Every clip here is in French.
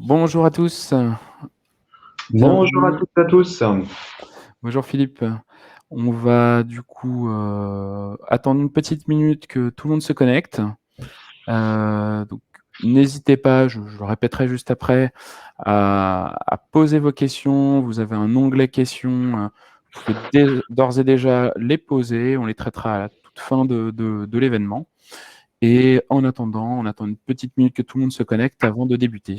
Bonjour à tous, Bonjour à bienvenue. toutes et à tous. Bonjour Philippe. On va du coup attendre une petite minute que tout le monde se connecte. Donc n'hésitez pas, je le répéterai juste après, à poser vos questions. Vous avez un onglet questions. Vous pouvez d'ores et déjà les poser. On les traitera à la toute fin de l'événement. Et en attendant, on attend une petite minute que tout le monde se connecte avant de débuter.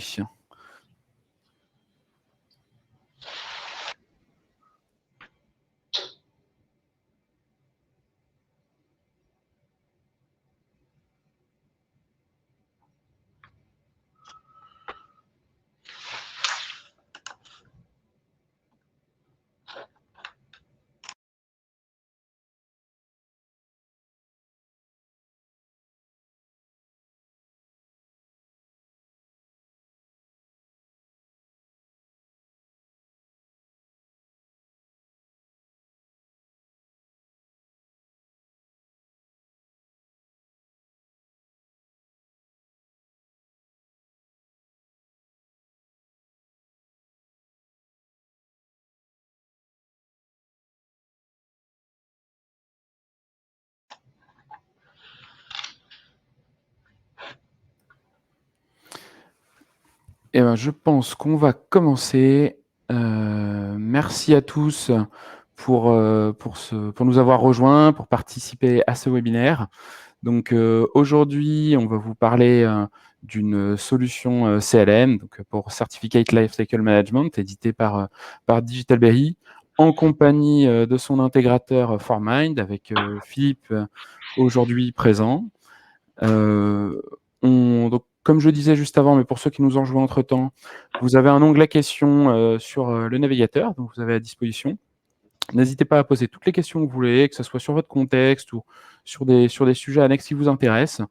Eh ben, je pense qu'on va commencer. Merci à tous pour nous avoir rejoints, pour participer à ce webinaire. Donc aujourd'hui, on va vous parler d'une solution CLM, donc pour Certificate Lifecycle Management, édité par Digitalberry, en compagnie de son intégrateur ForMind, avec Philippe aujourd'hui présent. Donc, comme je disais juste avant, mais pour ceux qui nous ont rejoints entre-temps, vous avez un onglet questions sur le navigateur, donc vous avez à disposition. N'hésitez pas à poser toutes les questions que vous voulez, que ce soit sur votre contexte ou sur des sujets annexes qui vous intéressent.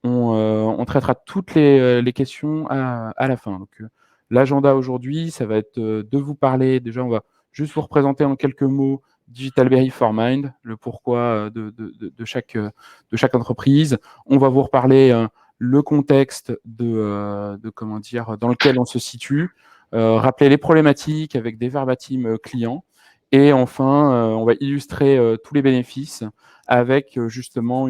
On traitera toutes les questions à la fin. Donc, l'agenda aujourd'hui, ça va être de vous parler. Déjà, on va juste vous représenter en quelques mots Digitalberry for Mind, le pourquoi de chaque entreprise. On va vous reparler le contexte comment dire, dans lequel on se situe, rappeler les problématiques avec des verbatim clients. Et enfin, on va illustrer tous les bénéfices avec justement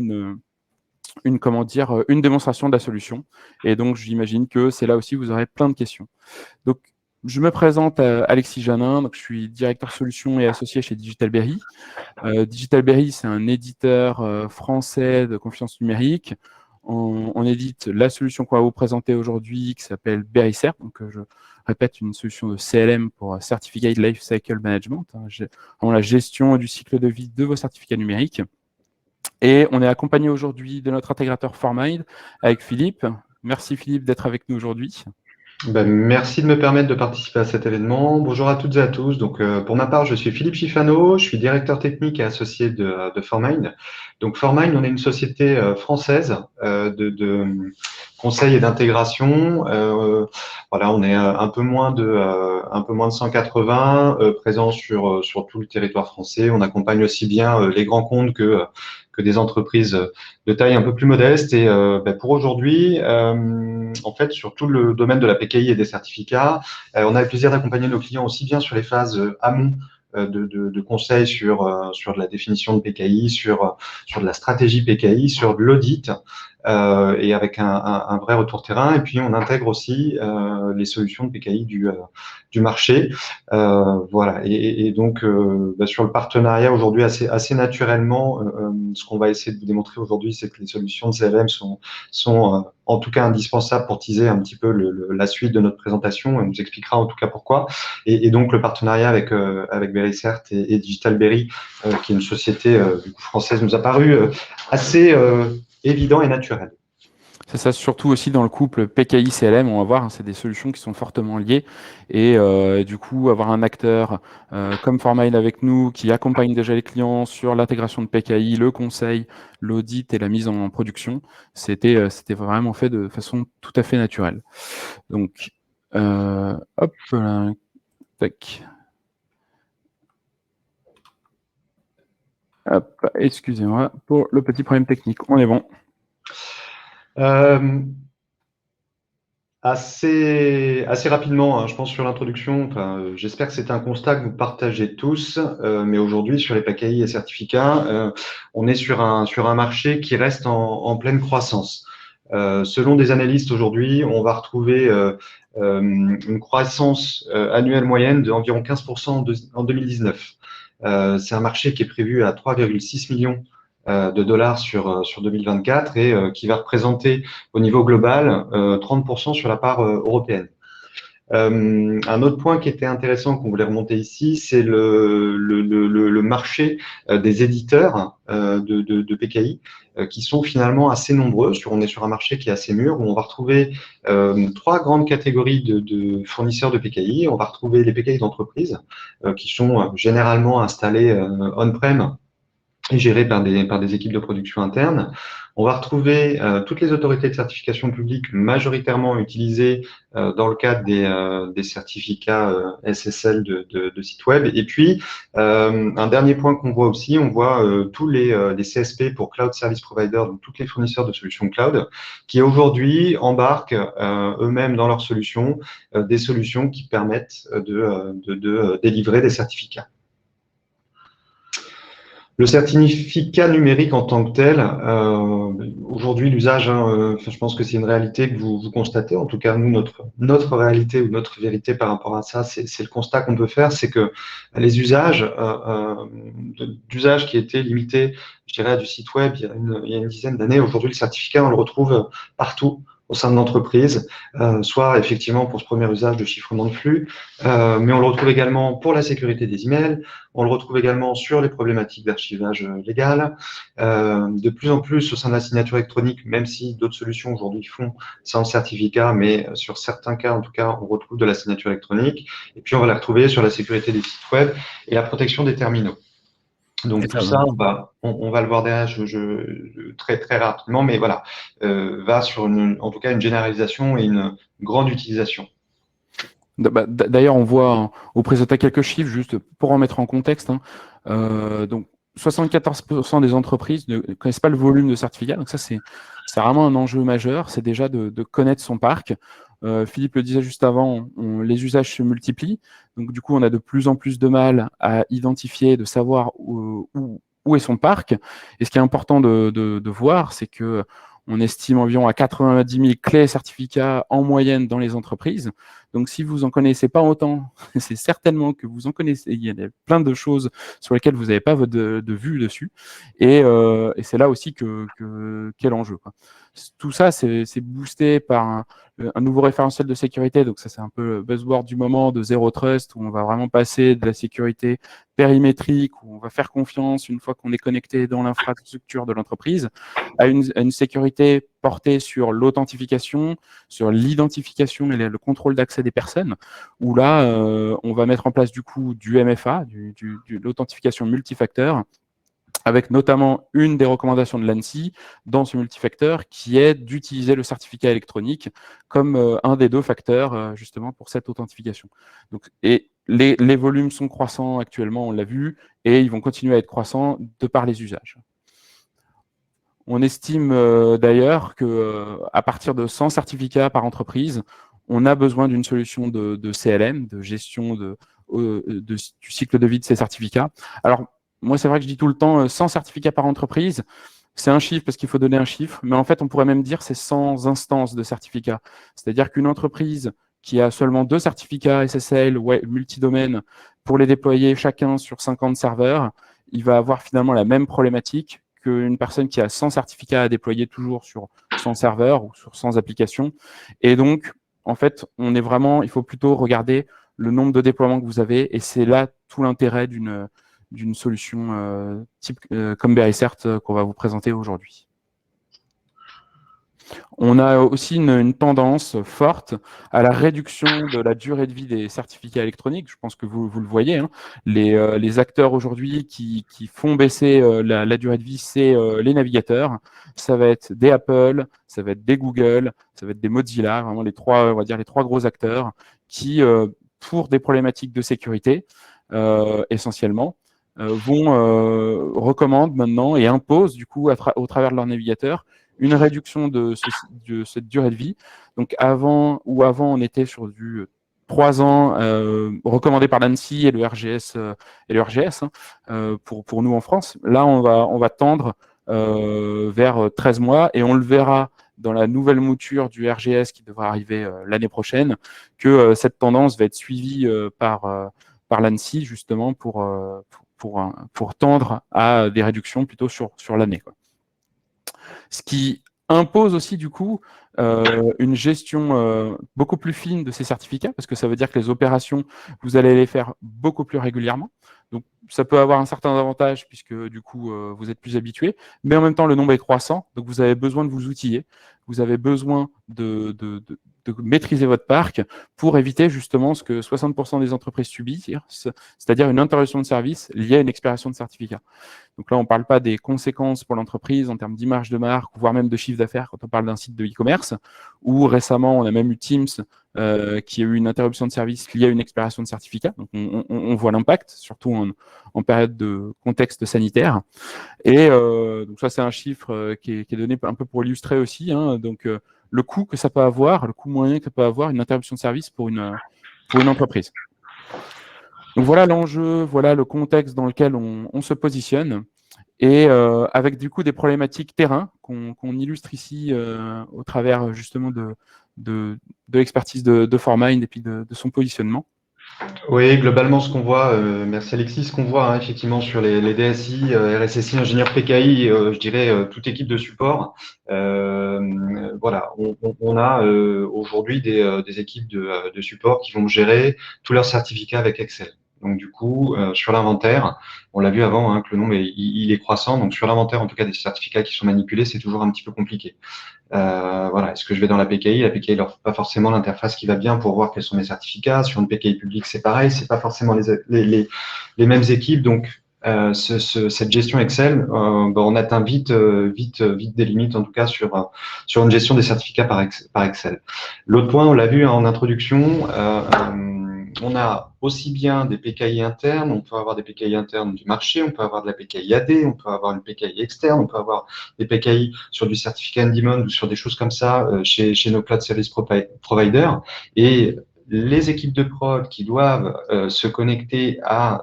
comment dire, une démonstration de la solution. Et donc, j'imagine que c'est là aussi vous aurez plein de questions. Donc, je me présente Alexis Janin, donc je suis directeur solution et associé chez Digitalberry. Digitalberry, c'est un éditeur français de confiance numérique. On édite la solution qu'on va vous présenter aujourd'hui, qui s'appelle BerryCert. Donc, je répète, une solution de CLM pour Certificate Lifecycle Management, vraiment la gestion du cycle de vie de vos certificats numériques. Et on est accompagné aujourd'hui de notre intégrateur ForMind avec Philippe. Merci Philippe d'être avec nous aujourd'hui. Merci de me permettre de participer à cet événement. Bonjour à toutes et à tous. Donc, pour ma part, je suis Philippe Chifano, je suis directeur technique et associé de ForMind. Donc, ForMind, on est une société française de conseil et d'intégration. Voilà, on est un peu moins de 180 présents sur tout le territoire français. On accompagne aussi bien les grands comptes que des entreprises de taille un peu plus modeste. Et pour aujourd'hui, en fait, sur tout le domaine de la PKI et des certificats, on a le plaisir d'accompagner nos clients aussi bien sur les phases amont de conseils sur de la définition de PKI, sur de la stratégie PKI, sur de l'audit, et avec un vrai retour terrain. Et puis, on intègre aussi les solutions de PKI du marché. Voilà. Et donc, sur le partenariat aujourd'hui, assez naturellement, ce qu'on va essayer de vous démontrer aujourd'hui, c'est que les solutions de CLM sont en tout cas indispensables pour teaser un petit peu la suite de notre présentation. On nous expliquera en tout cas pourquoi. Et donc, le partenariat avec BerryCert et Digitalberry, qui est une société du coup, française, nous a paru assez évident et naturel. C'est ça, surtout aussi dans le couple PKI-CLM, on va voir, hein, c'est des solutions qui sont fortement liées. Et du coup, avoir un acteur comme Formail avec nous, qui accompagne déjà les clients sur l'intégration de PKI, le conseil, l'audit et la mise en production, c'était vraiment fait de façon tout à fait naturelle. Donc, hop, là, tac. Hop, excusez-moi pour le petit problème technique. On est bon. Euh, Assez rapidement, hein, je pense sur l'introduction. J'espère que c'est un constat que vous partagez tous, mais aujourd'hui sur les PKI et certificats, on est sur un marché qui reste en pleine croissance. Selon des analystes aujourd'hui, on va retrouver une croissance annuelle moyenne d'environ 15% en 2019. C'est un marché qui est prévu à 3,6 millions de dollars sur 2024 et qui va représenter au niveau global 30% sur la part européenne. Un autre point qui était intéressant qu'on voulait remonter ici, c'est le marché des éditeurs de PKI qui sont finalement assez nombreux. On est sur un marché qui est assez mûr où on va retrouver trois grandes catégories de fournisseurs de PKI. On va retrouver les PKI d'entreprise qui sont généralement installés on-prem et géré par des équipes de production internes. On va retrouver toutes les autorités de certification publique majoritairement utilisées dans le cadre des certificats SSL de sites web. Et puis, un dernier point qu'on voit aussi, on voit tous les CSP pour Cloud Service Provider, donc tous les fournisseurs de solutions cloud, qui aujourd'hui embarquent eux-mêmes dans leurs solutions des solutions qui permettent de délivrer des certificats. Le certificat numérique en tant que tel, aujourd'hui l'usage, je pense que c'est une réalité que vous constatez. En tout cas, nous, notre réalité ou notre vérité par rapport à ça, c'est le constat qu'on peut faire, c'est que les usages, d'usages qui étaient limités, je dirais, à du site web il y a une dizaine d'années, aujourd'hui le certificat, on le retrouve partout au sein de l'entreprise, soit effectivement pour ce premier usage de chiffrement de flux, mais on le retrouve également pour la sécurité des emails, on le retrouve également sur les problématiques d'archivage légal, de plus en plus au sein de la signature électronique, même si d'autres solutions aujourd'hui font sans certificat, mais sur certains cas, en tout cas, on retrouve de la signature électronique, et puis on va la retrouver sur la sécurité des sites web et la protection des terminaux. Donc tout ça, on va le voir derrière très très rapidement, mais voilà, va sur en tout cas une généralisation et une grande utilisation. D'ailleurs, on voit, on présente quelques chiffres juste pour en mettre en contexte. Donc, 74% des entreprises ne connaissent pas le volume de certificats. Donc ça, c'est vraiment un enjeu majeur. C'est déjà de connaître son parc. Philippe le disait juste avant, les usages se multiplient. Donc du coup, on a de plus en plus de mal à identifier, de savoir où est son parc. Et ce qui est important de voir, c'est que on estime environ à 90 000 clés certificats en moyenne dans les entreprises. Donc, si vous n'en connaissez pas autant, c'est certainement que vous en connaissez. Il y a plein de choses sur lesquelles vous n'avez pas de vue dessus. Et c'est là aussi qu'est l'enjeu, quoi. Tout ça, c'est boosté par un nouveau référentiel de sécurité. Donc, ça, c'est un peu le buzzword du moment de Zero Trust, où on va vraiment passer de la sécurité périmétrique, où on va faire confiance une fois qu'on est connecté dans l'infrastructure de l'entreprise, à une sécurité portée sur l'authentification, sur l'identification et le contrôle d'accès des personnes, où là, on va mettre en place du coup du MFA, de l'authentification multifacteur, avec notamment une des recommandations de l'ANSSI dans ce multifacteur qui est d'utiliser le certificat électronique comme un des deux facteurs justement pour cette authentification. Donc, et les volumes sont croissants actuellement, on l'a vu, et ils vont continuer à être croissants de par les usages. On estime d'ailleurs qu'à partir de 100 certificats par entreprise, on a besoin d'une solution de CLM, de gestion du cycle de vie de ces certificats. Alors, moi, c'est vrai que je dis tout le temps 100 certificats par entreprise. C'est un chiffre parce qu'il faut donner un chiffre, mais en fait, on pourrait même dire c'est 100 instances de certificats. C'est-à-dire qu'une entreprise qui a seulement 2 certificats SSL multidomaine pour les déployer chacun sur 50 serveurs, il va avoir finalement la même problématique qu'une personne qui a 100 certificats à déployer toujours sur 100 serveurs ou sur 100 applications. Et donc, en fait, il faut plutôt regarder le nombre de déploiements que vous avez, et c'est là tout l'intérêt d'une solution type comme Berrycert qu'on va vous présenter aujourd'hui. On a aussi une tendance forte à la réduction de la durée de vie des certificats électroniques. Je pense que vous le voyez, hein. Les acteurs aujourd'hui qui font baisser la durée de vie, c'est les navigateurs. Ça va être des Apple, ça va être des Google, ça va être des Mozilla, vraiment on va dire les trois gros acteurs qui, pour des problématiques de sécurité essentiellement, recommandent maintenant et imposent du coup au travers de leur navigateur une réduction de cette durée de vie. Donc avant, on était sur du 3 ans recommandé par l'ANSSI et le RGS pour nous en France. Là, on va tendre vers 13 mois et on le verra dans la nouvelle mouture du RGS qui devra arriver l'année prochaine, que cette tendance va être suivie par l'ANSSI justement pour tendre à des réductions plutôt sur l'année. Ce qui impose aussi du coup une gestion beaucoup plus fine de ces certificats, parce que ça veut dire que les opérations, vous allez les faire beaucoup plus régulièrement. Donc ça peut avoir un certain avantage puisque du coup vous êtes plus habitué, mais en même temps le nombre est croissant, donc vous avez besoin de vous outiller, vous avez besoin de maîtriser votre parc pour éviter justement ce que 60% des entreprises subissent, c'est-à-dire une interruption de service liée à une expiration de certificat. Donc là, on ne parle pas des conséquences pour l'entreprise en termes d'image de marque, voire même de chiffre d'affaires quand on parle d'un site de e-commerce, où récemment, on a même eu Teams qui a eu une interruption de service liée à une expiration de certificat. Donc on voit l'impact, surtout en période de contexte sanitaire. Et donc ça, c'est un chiffre qui est donné un peu pour illustrer aussi. Donc le coût que ça peut avoir, le coût moyen que ça peut avoir une interruption de service pour une entreprise. Donc voilà l'enjeu, voilà le contexte dans lequel on se positionne, et avec du coup des problématiques terrain qu'on illustre ici au travers justement de l'expertise de Formind et puis de son positionnement. Oui, globalement, ce qu'on voit, merci Alexis, ce qu'on voit effectivement sur les DSI, RSSI, ingénieurs PKI, je dirais toute équipe de support, voilà, on a aujourd'hui des équipes de support qui vont gérer tous leurs certificats avec Excel. Donc du coup, sur l'inventaire, on l'a vu avant que le nombre il est croissant. Donc sur l'inventaire, en tout cas des certificats qui sont manipulés, c'est toujours un petit peu compliqué. Voilà, est-ce que je vais dans la PKI? La PKI leur fait pas forcément l'interface qui va bien pour voir quels sont mes certificats. Sur une PKI publique, c'est pareil, c'est pas forcément les mêmes équipes. Donc cette gestion Excel, on atteint vite des limites, en tout cas sur une gestion des certificats par Excel. L'autre point, on l'a vu en introduction, on a aussi bien des PKI internes, on peut avoir des PKI internes du marché, on peut avoir de la PKI AD, on peut avoir une PKI externe, on peut avoir des PKI sur du certificat Endimon ou sur des choses comme ça chez nos cloud service providers. Et les équipes de prod qui doivent se connecter à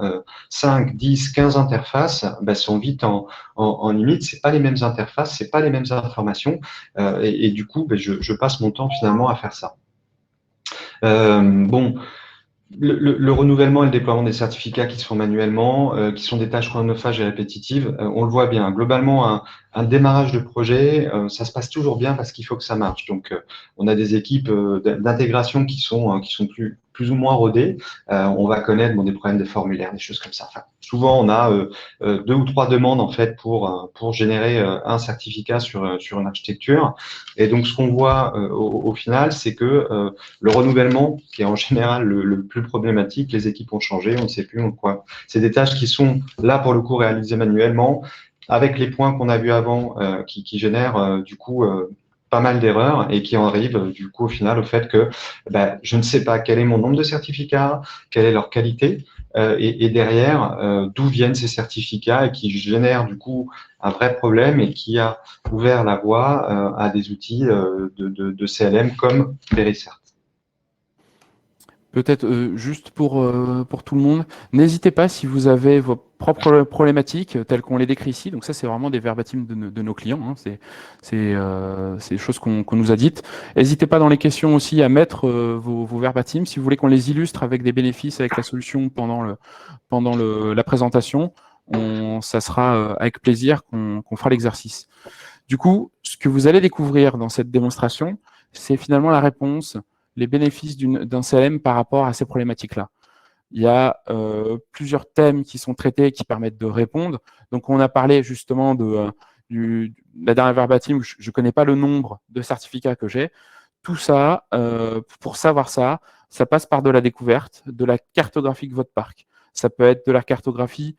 5, 10, 15 interfaces sont vite en limite. C'est pas les mêmes interfaces, c'est pas les mêmes informations. Et du coup, je passe mon temps finalement à faire ça. Bon, le renouvellement et le déploiement des certificats qui se font manuellement, qui sont des tâches chronophages et répétitives, on le voit bien. Globalement, un démarrage de projet, ça se passe toujours bien parce qu'il faut que ça marche. Donc, on a des équipes d'intégration qui sont plus ou moins rodées. On va connaître des problèmes de formulaire, des choses comme ça. Enfin, souvent, on a 2 ou 3 demandes en fait pour générer un certificat sur une architecture. Et donc, ce qu'on voit au final, c'est que le renouvellement, qui est en général le plus problématique, les équipes ont changé, on ne sait plus quoi. C'est des tâches qui sont là pour le coup réalisées manuellement, avec les points qu'on a vus avant, qui génèrent du coup pas mal d'erreurs et qui en arrivent du coup au final au fait que je ne sais pas quel est mon nombre de certificats, quelle est leur qualité, et derrière d'où viennent ces certificats et qui génèrent du coup un vrai problème et qui a ouvert la voie à des outils de CLM comme Verisert. Peut-être juste pour tout le monde, n'hésitez pas si vous avez vos propres problématiques telles qu'on les décrit ici. Donc ça, c'est vraiment des verbatims de nos clients. C'est des choses qu'on nous a dites. N'hésitez pas dans les questions aussi à mettre vos verbatims. Si vous voulez qu'on les illustre avec des bénéfices, avec la solution pendant la présentation, ça sera avec plaisir qu'on fera l'exercice. Du coup, ce que vous allez découvrir dans cette démonstration, c'est finalement la réponse, les bénéfices d'un CLM par rapport à ces problématiques-là. Il y a plusieurs thèmes qui sont traités qui permettent de répondre. Donc, on a parlé justement de la dernière verbatim, je ne connais pas le nombre de certificats que j'ai. Tout ça, pour savoir ça, ça passe par de la découverte, de la cartographie de votre parc. Ça peut être de la cartographie.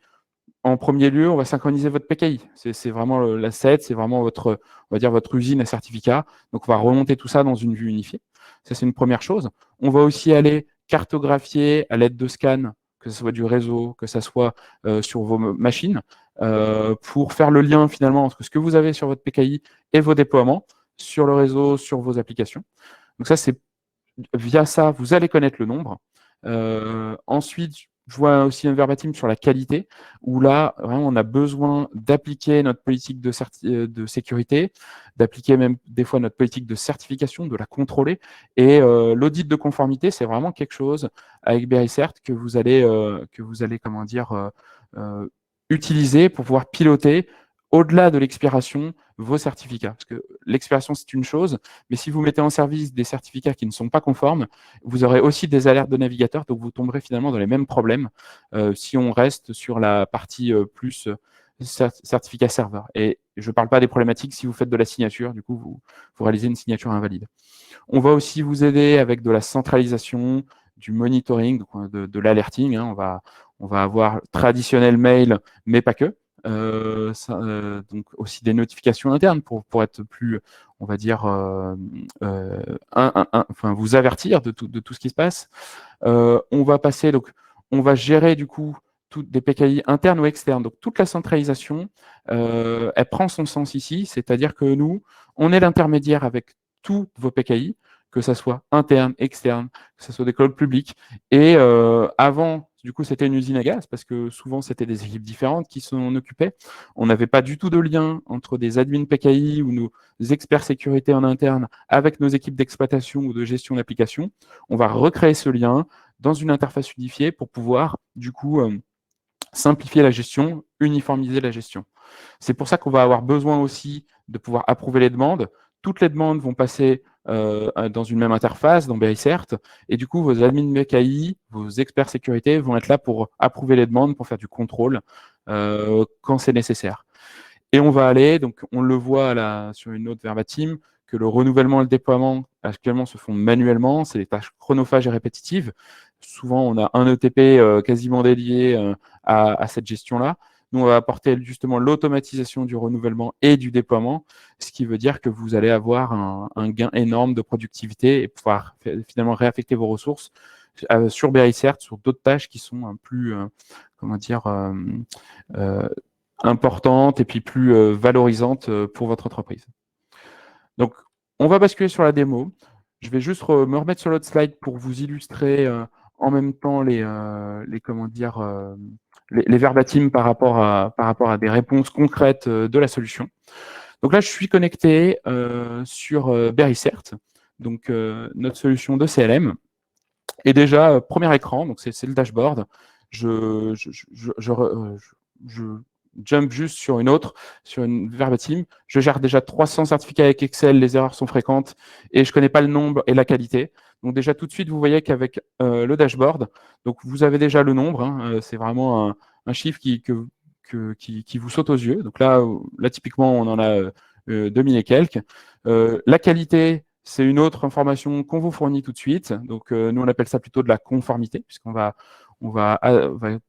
En premier lieu, on va synchroniser votre PKI. C'est vraiment l'asset, c'est vraiment votre usine à certificats. Donc, on va remonter tout ça dans une vue unifiée. Ça, c'est une première chose. On va aussi aller cartographier à l'aide de scans, que ce soit du réseau, que ce soit sur vos machines, pour faire le lien finalement entre ce que vous avez sur votre PKI et vos déploiements sur le réseau, sur vos applications. Donc ça, c'est via ça, vous allez connaître le nombre. Ensuite, je vois aussi un verbatim sur la qualité, où là, vraiment, on a besoin d'appliquer notre politique de sécurité, d'appliquer même des fois notre politique de certification, de la contrôler. Et l'audit de conformité, c'est vraiment quelque chose avec Bericert que vous allez comment dire, utiliser pour pouvoir piloter au-delà de l'expiration vos certificats. Parce que l'expiration, c'est une chose, mais si vous mettez en service des certificats qui ne sont pas conformes, vous aurez aussi des alertes de navigateurs, donc vous tomberez finalement dans les mêmes problèmes si on reste sur la partie plus certificat serveur. Et je ne parle pas des problématiques si vous faites de la signature, du coup, vous réalisez une signature invalide. On va aussi vous aider avec de la centralisation, du monitoring, de l'alerting. Hein. On va avoir traditionnel mail, mais pas que. Donc aussi des notifications internes pour être plus, on va dire, enfin, vous avertir de tout ce qui se passe. On va passer, donc, on va gérer du coup toutes des PKI internes ou externes. Donc toute la centralisation, elle prend son sens ici, c'est-à-dire que nous, on est l'intermédiaire avec tous vos PKI, que ça soit interne, externe, que ce soit des clouds publics. Et avant, du coup, c'était une usine à gaz parce que souvent, c'était des équipes différentes qui s'en occupaient. On n'avait pas du tout de lien entre des admins PKI ou nos experts sécurité en interne avec nos équipes d'exploitation ou de gestion d'application. On va recréer ce lien dans une interface unifiée pour pouvoir, du coup, simplifier la gestion, uniformiser la gestion. C'est pour ça qu'on va avoir besoin aussi de pouvoir approuver les demandes. Toutes les demandes vont passer dans une même interface, dans Bericert, et du coup, vos admins PKI, vos experts sécurité vont être là pour approuver les demandes, pour faire du contrôle quand c'est nécessaire. Et on va aller, donc on le voit là sur une autre verbatim, que le renouvellement et le déploiement actuellement se font manuellement, c'est des tâches chronophages et répétitives. Souvent, on a un ETP quasiment dédié à cette gestion-là. Nous, on va apporter justement l'automatisation du renouvellement et du déploiement, ce qui veut dire que vous allez avoir un gain énorme de productivité et pouvoir finalement réaffecter vos ressources sur Bericert, sur d'autres tâches qui sont plus, comment dire, importante et puis plus valorisante pour votre entreprise. Donc, on va basculer sur la démo. Je vais juste me remettre sur l'autre slide pour vous illustrer en même temps comment dire, les verbatims par rapport à des réponses concrètes de la solution. Donc là, je suis connecté sur Bericert, donc notre solution de CLM. Et déjà, premier écran, donc c'est le dashboard. Je jump juste sur sur une verbatim. Je gère déjà 300 certificats avec Excel, les erreurs sont fréquentes et je ne connais pas le nombre et la qualité. Donc déjà tout de suite, vous voyez qu'avec le dashboard, donc vous avez déjà le nombre. Hein, c'est vraiment un chiffre qui vous saute aux yeux. Donc là typiquement, on en a 2000 et quelques. La qualité, c'est une autre information qu'on vous fournit tout de suite. Donc, nous, on appelle ça plutôt de la conformité, puisqu'on on va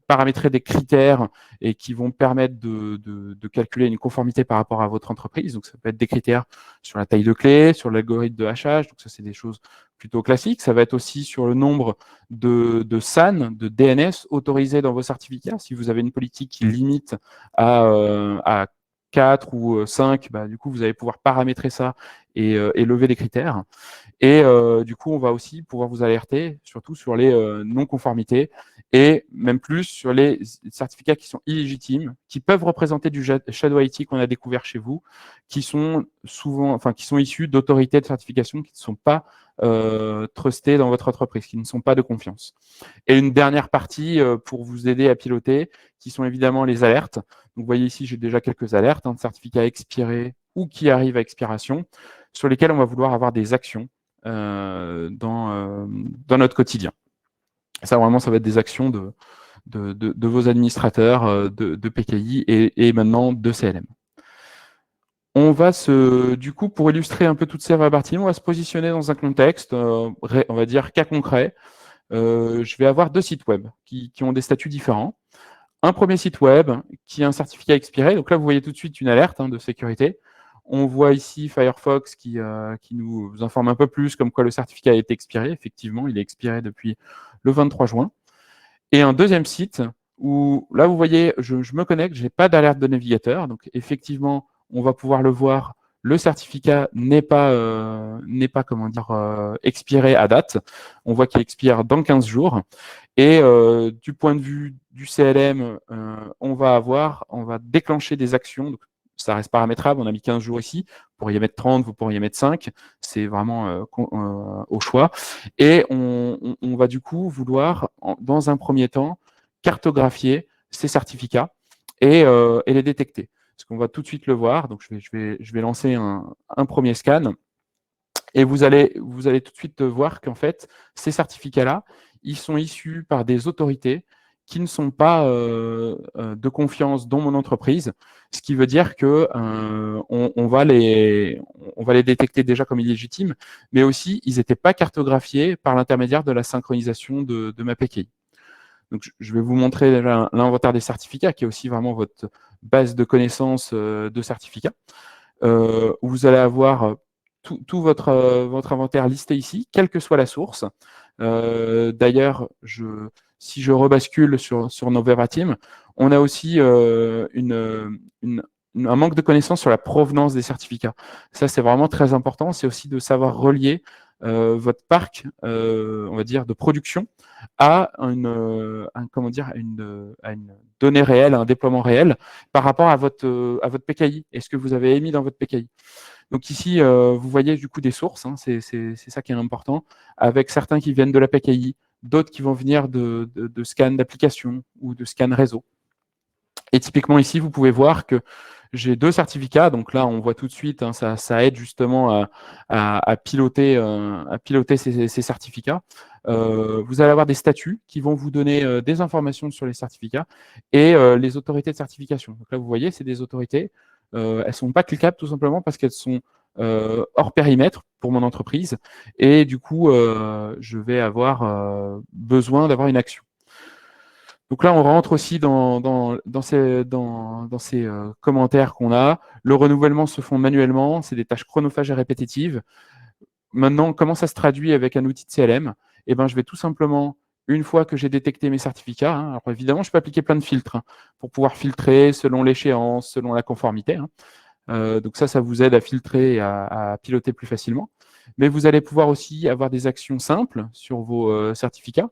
paramétrer des critères et qui vont permettre de calculer une conformité par rapport à votre entreprise. Donc, ça peut être des critères sur la taille de clé, sur l'algorithme de hachage. Donc, ça, c'est des choses plutôt classiques. Ça va être aussi sur le nombre de SAN, de DNS autorisés dans vos certificats. Si vous avez une politique qui limite à 4 ou 5, bah, du coup, vous allez pouvoir paramétrer ça et lever des critères. Et du coup, on va aussi pouvoir vous alerter, surtout sur les non-conformités et même plus sur les certificats qui sont illégitimes, qui peuvent représenter du shadow IT qu'on a découvert chez vous, qui sont souvent, enfin, qui sont issus d'autorités de certification qui ne sont pas trustées dans votre entreprise, qui ne sont pas de confiance. Et une dernière partie pour vous aider à piloter, qui sont évidemment les alertes. Donc, vous voyez ici, j'ai déjà quelques alertes de certificats expirés ou qui arrivent à expiration, sur lesquels on va vouloir avoir des actions dans notre quotidien. Ça, vraiment, ça va être des actions de vos administrateurs de PKI et maintenant de CLM. On va du coup, pour illustrer un peu toutes ces parties, on va se positionner dans un contexte, on va dire cas concret. Je vais avoir deux sites web qui ont des statuts différents. Un premier site web qui a un certificat expiré. Donc là, vous voyez tout de suite une alerte de sécurité. On voit ici Firefox qui nous informe un peu plus comme quoi le certificat a été expiré. Effectivement, il est expiré depuis le 23 juin. Et un deuxième site où, là, vous voyez, je me connecte, je n'ai pas d'alerte de navigateur. Donc, effectivement, on va pouvoir le voir. Le certificat n'est pas, comment dire, expiré à date. On voit qu'il expire dans 15 jours. Et du point de vue du CLM, on va déclencher des actions. Donc, ça reste paramétrable. On a mis 15 jours ici. Vous pourriez mettre 30, vous pourriez mettre 5. C'est vraiment au choix. Et on va du coup vouloir, dans un premier temps, cartographier ces certificats et les détecter. Parce qu'on va tout de suite le voir. Donc, je vais lancer un premier scan. Et vous allez tout de suite voir qu'en fait, ces certificats-là, ils sont issus par des autorités qui ne sont pas de confiance dans mon entreprise, ce qui veut dire que on va les détecter déjà comme illégitimes, mais aussi ils n'étaient pas cartographiés par l'intermédiaire de la synchronisation de ma PKI. Donc, je vais vous montrer déjà l'inventaire des certificats, qui est aussi vraiment votre base de connaissances de certificats. Où vous allez avoir tout votre inventaire listé ici, quelle que soit la source. D'ailleurs, si je rebascule sur Novera Team, on a aussi un manque de connaissances sur la provenance des certificats. Ça, c'est vraiment très important. C'est aussi de savoir relier votre parc, on va dire, de production à comment dire, à une donnée réelle, à un déploiement réel par rapport à votre PKI et ce que vous avez émis dans votre PKI. Donc ici, vous voyez du coup des sources, hein, c'est ça qui est important, avec certains qui viennent de la PKI, d'autres qui vont venir de scans d'application ou de scans réseau. Et typiquement ici, vous pouvez voir que j'ai 2 certificats. Donc là, on voit tout de suite, hein, ça aide justement à piloter ces certificats. Vous allez avoir des statuts qui vont vous donner des informations sur les certificats et les autorités de certification. Donc là, vous voyez, c'est des autorités. Elles ne sont pas cliquables tout simplement parce qu'elles sont hors périmètre pour mon entreprise. Et du coup, je vais avoir besoin d'avoir une action. Donc là, on rentre aussi dans ces commentaires qu'on a. Le renouvellement se font manuellement, c'est des tâches chronophages et répétitives. Maintenant, comment ça se traduit avec un outil de CLM? Eh ben, je vais tout simplement, une fois que j'ai détecté mes certificats, hein, alors évidemment, je peux appliquer plein de filtres pour pouvoir filtrer selon l'échéance, selon la conformité. Donc ça vous aide à filtrer et à piloter plus facilement. Mais vous allez pouvoir aussi avoir des actions simples sur vos certificats.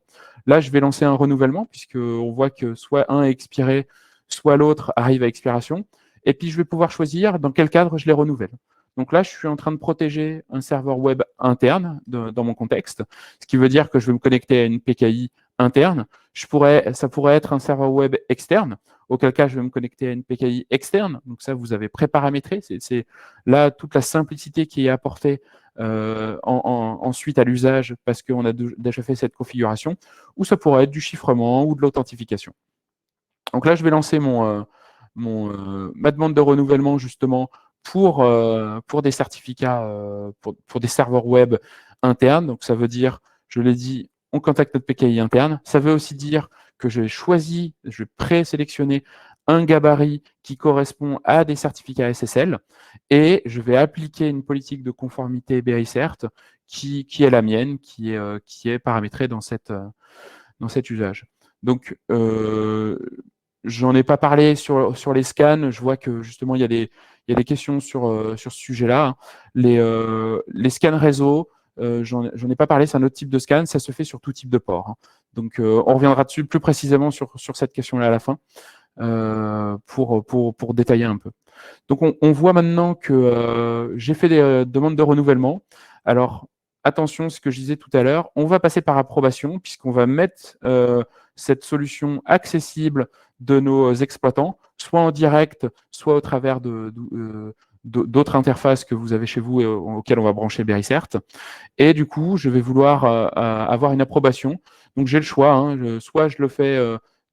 Là, je vais lancer un renouvellement puisqu'on voit que soit un est expiré, soit l'autre arrive à expiration. Et puis, je vais pouvoir choisir dans quel cadre je les renouvelle. Donc là, je suis en train de protéger un serveur web interne dans mon contexte, ce qui veut dire que je vais me connecter à une PKI interne. Ça pourrait être un serveur web externe, auquel cas je vais me connecter à une PKI externe. Donc ça, vous avez préparamétré. C'est là toute la simplicité qui est apportée ensuite à l'usage parce qu'on a déjà fait cette configuration, ou ça pourrait être du chiffrement ou de l'authentification. Donc là, je vais lancer ma demande de renouvellement justement pour des certificats, pour des serveurs web internes. Donc ça veut dire, je l'ai dit, on contacte notre PKI interne. Ça veut aussi dire que je vais présélectionner un gabarit qui correspond à des certificats SSL et je vais appliquer une politique de conformité BICERT qui est la mienne, qui est paramétrée dans cet usage. Donc, j'en ai pas parlé sur les scans. Je vois que justement, il y a des questions sur ce sujet-là. Les scans réseau, j'en ai pas parlé, c'est un autre type de scan, ça se fait sur tout type de port. Donc, on reviendra dessus plus précisément sur cette question-là à la fin pour détailler un peu. Donc, on voit maintenant que j'ai fait des demandes de renouvellement. Alors, attention, ce que je disais tout à l'heure, on va passer par approbation puisqu'on va mettre cette solution accessible de nos exploitants, soit en direct, soit au travers d'autres interfaces que vous avez chez vous et auxquelles on va brancher BICERT. Et du coup, je vais vouloir avoir une approbation. Donc, j'ai le choix. Hein, soit je le fais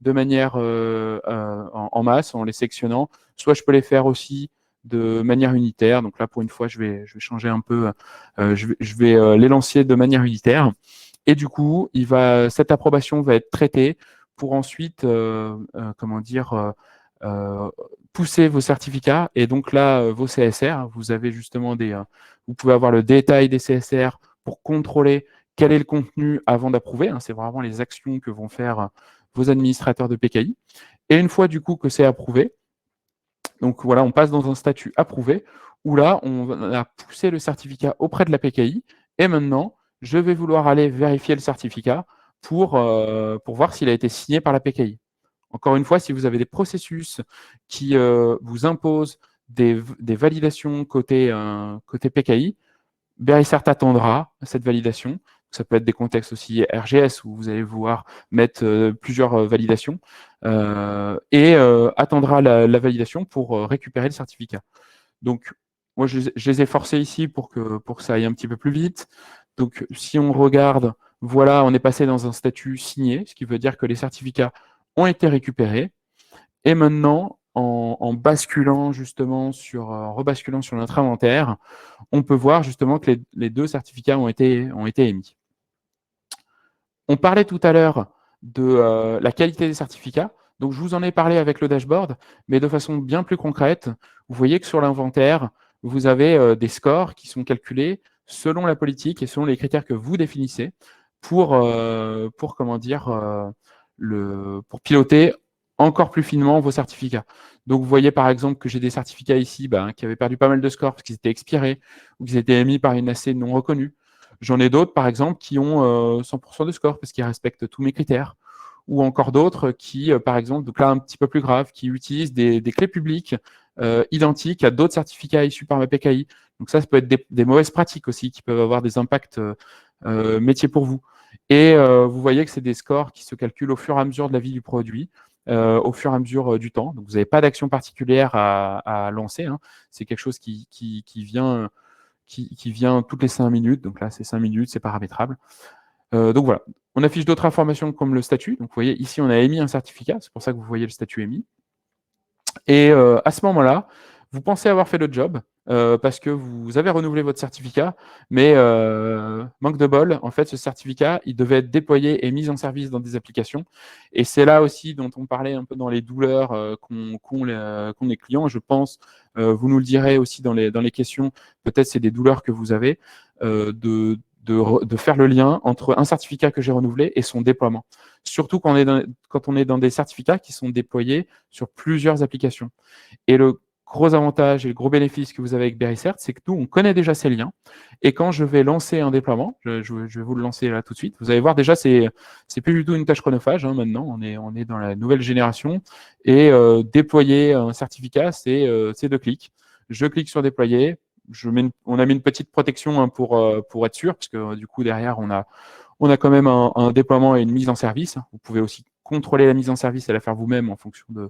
de manière en masse, en les sectionnant, soit je peux les faire aussi de manière unitaire. Donc là, pour une fois, je vais changer un peu. Je vais les lancer de manière unitaire. Et du coup, cette approbation va être traitée pour ensuite, pousser vos certificats. Et donc là, vos CSR, vous avez justement vous pouvez avoir le détail des CSR pour contrôler quel est le contenu avant d'approuver. C'est vraiment les actions que vont faire vos administrateurs de PKI. Et une fois du coup que c'est approuvé, donc voilà, on passe dans un statut approuvé, où là, on a poussé le certificat auprès de la PKI, et maintenant, je vais vouloir aller vérifier le certificat pour voir s'il a été signé par la PKI. Encore une fois, si vous avez des processus qui vous imposent des validations côté PKI, Verisert attendra cette validation. Ça peut être des contextes aussi RGS où vous allez vouloir mettre plusieurs validations et attendra la validation pour récupérer le certificat. Donc, moi, je les ai forcés ici pour que ça aille un petit peu plus vite. Donc, si on regarde, voilà, on est passé dans un statut signé, ce qui veut dire que les certificats ont été récupérés. Et maintenant, en basculant justement rebasculant sur notre inventaire, on peut voir justement que les deux certificats ont été émis. On parlait tout à l'heure de la qualité des certificats. Donc, je vous en ai parlé avec le dashboard, mais de façon bien plus concrète. Vous voyez que sur l'inventaire, vous avez des scores qui sont calculés selon la politique et selon les critères que vous définissez pour piloter encore plus finement vos certificats. Donc, vous voyez par exemple que j'ai des certificats ici qui avaient perdu pas mal de scores parce qu'ils étaient expirés ou qu'ils étaient émis par une AC non reconnue. J'en ai d'autres, par exemple, qui ont 100% de score parce qu'ils respectent tous mes critères. Ou encore d'autres qui, par exemple, donc là un petit peu plus grave, qui utilisent des clés publiques identiques à d'autres certificats issus par ma PKI. Donc ça peut être des mauvaises pratiques aussi qui peuvent avoir des impacts métiers pour vous. Et vous voyez que c'est des scores qui se calculent au fur et à mesure de la vie du produit, au fur et à mesure du temps. Donc vous n'avez pas d'action particulière à lancer. Hein. C'est quelque chose qui vient toutes les 5 minutes. Donc là, c'est 5 minutes, c'est paramétrable. Donc voilà. On affiche d'autres informations comme le statut. Donc vous voyez, ici, on a émis un certificat. C'est pour ça que vous voyez le statut émis. Et à ce moment-là, vous pensez avoir fait le job parce que vous avez renouvelé votre certificat, mais manque de bol, en fait, ce certificat, il devait être déployé et mis en service dans des applications. Et c'est là aussi dont on parlait un peu dans les douleurs qu'ont les clients. Je pense, vous nous le direz aussi dans les questions, peut-être c'est des douleurs que vous avez, de faire le lien entre un certificat que j'ai renouvelé et son déploiement. Surtout quand on est dans des certificats qui sont déployés sur plusieurs applications. Et le gros avantage et le gros bénéfice que vous avez avec Verisert, c'est que nous, on connaît déjà ces liens. Et quand je vais lancer un déploiement, je vais vous le lancer là tout de suite, vous allez voir déjà, c'est plus du tout une tâche chronophage. Hein, maintenant, on est dans la nouvelle génération. Et déployer un certificat, c'est 2 clics. Je clique sur déployer. On a mis une petite protection hein, pour être sûr, parce que du coup, derrière, on a quand même un déploiement et une mise en service. Vous pouvez aussi contrôler la mise en service et la faire vous-même en fonction de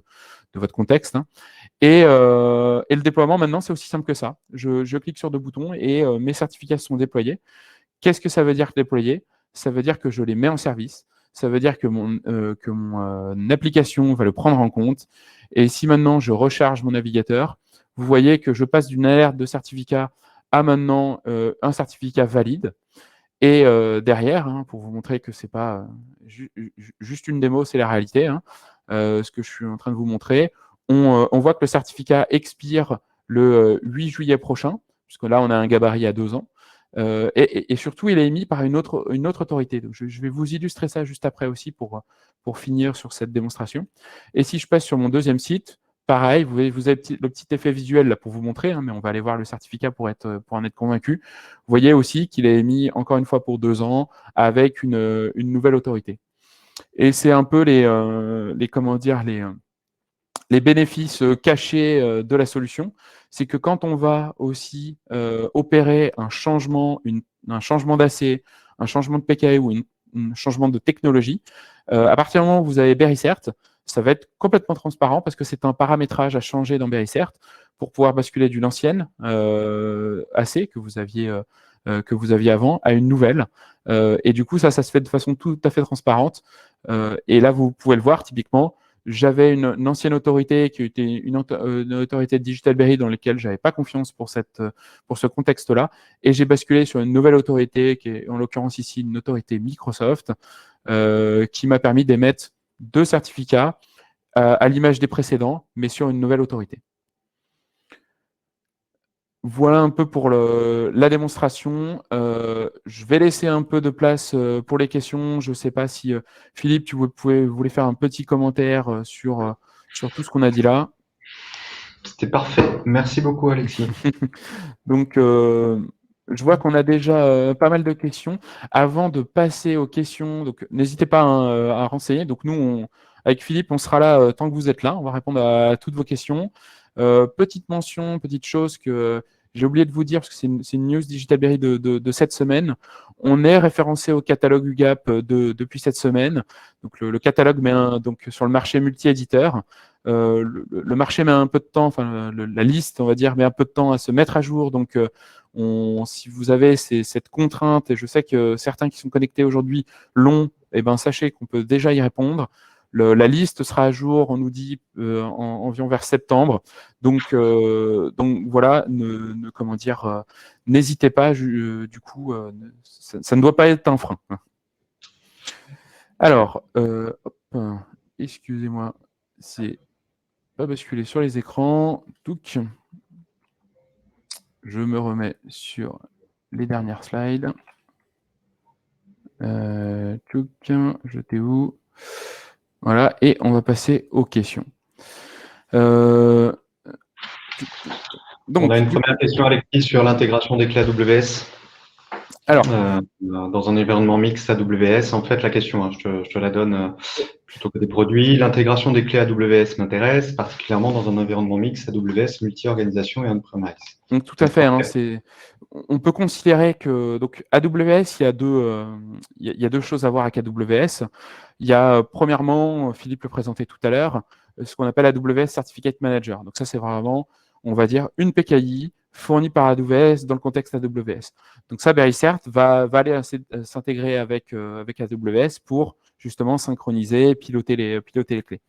votre contexte. Hein. Et le déploiement, maintenant, c'est aussi simple que ça. Je clique sur 2 boutons et mes certificats sont déployés. Qu'est-ce que ça veut dire déployer? Ça veut dire que je les mets en service. Ça veut dire que mon application va le prendre en compte. Et si maintenant je recharge mon navigateur, vous voyez que je passe d'une alerte de certificat à maintenant un certificat valide. Et derrière, hein, pour vous montrer que ce n'est pas juste une démo, c'est la réalité, hein, ce que je suis en train de vous montrer, on voit que le certificat expire le 8 juillet prochain, puisque là, on a un gabarit à 2 ans. Et surtout, il est émis par une autre autorité. Donc, je vais vous illustrer ça juste après aussi pour finir sur cette démonstration. Et si je passe sur mon deuxième site, pareil, vous avez le petit effet visuel là pour vous montrer, hein, mais on va aller voir le certificat pour en être convaincu. Vous voyez aussi qu'il est émis encore une fois pour 2 ans avec une nouvelle autorité. Et c'est un peu les bénéfices cachés de la solution, c'est que quand on va aussi opérer un changement d'AC, un changement de PKI ou un changement de technologie, à partir du moment où vous avez Verisert, ça va être complètement transparent parce que c'est un paramétrage à changer dans Verisert pour pouvoir basculer d'une ancienne AC que vous aviez avant à une nouvelle. Et du coup, ça se fait de façon tout à fait transparente. Et là, vous pouvez le voir typiquement. J'avais une ancienne autorité qui était une autorité de DigitalBerry dans laquelle je n'avais pas confiance pour ce contexte-là. Et j'ai basculé sur une nouvelle autorité, qui est en l'occurrence ici une autorité Microsoft, qui m'a permis d'émettre 2 certificats à l'image des précédents, mais sur une nouvelle autorité. Voilà un peu pour la démonstration. Je vais laisser un peu de place pour les questions. Je ne sais pas si Philippe, tu voulais faire un petit commentaire sur tout ce qu'on a dit là. C'était parfait. Merci beaucoup, Alexis. Donc, je vois qu'on a déjà pas mal de questions. Avant de passer aux questions, donc n'hésitez pas hein, à renseigner. Donc, nous, avec Philippe, on sera là tant que vous êtes là. On va répondre à toutes vos questions. Petite mention, petite chose que j'ai oublié de vous dire, parce que c'est une news Digitalberry de cette semaine. On est référencé au catalogue UGAP depuis cette semaine. Donc, le catalogue met donc, sur le marché multi-éditeur. Le marché met un peu de temps, enfin la liste, on va dire, met un peu de temps à se mettre à jour. Donc, si vous avez cette contrainte, et je sais que certains qui sont connectés aujourd'hui l'ont, eh ben, sachez qu'on peut déjà y répondre. La liste sera à jour, on nous dit, environ vers septembre. Donc voilà, comment dire, n'hésitez pas, du coup, ça ne doit pas être un frein. Alors, hop, excusez-moi, c'est pas basculer sur les écrans. Touc. Je me remets sur les dernières slides. Touc, j'étais où? Voilà, et on va passer aux questions. On Donc, a une première question, Alexis, sur l'intégration des clés AWS. Alors, dans un environnement mixte AWS, en fait, la question, hein, je te la donne plutôt que des produits. L'intégration des clés AWS m'intéresse, particulièrement dans un environnement mixte AWS, multi-organisation et on-premise. donc, tout à fait. Hein, on peut considérer que donc AWS, il y a deux choses à voir avec AWS. Il y a premièrement, Philippe le présentait tout à l'heure, ce qu'on appelle AWS Certificate Manager. Donc ça, c'est vraiment, on va dire, une PKI fournie par AWS dans le contexte AWS. Donc ça, BerryCert va aller s'intégrer avec AWS pour justement synchroniser, piloter les clés.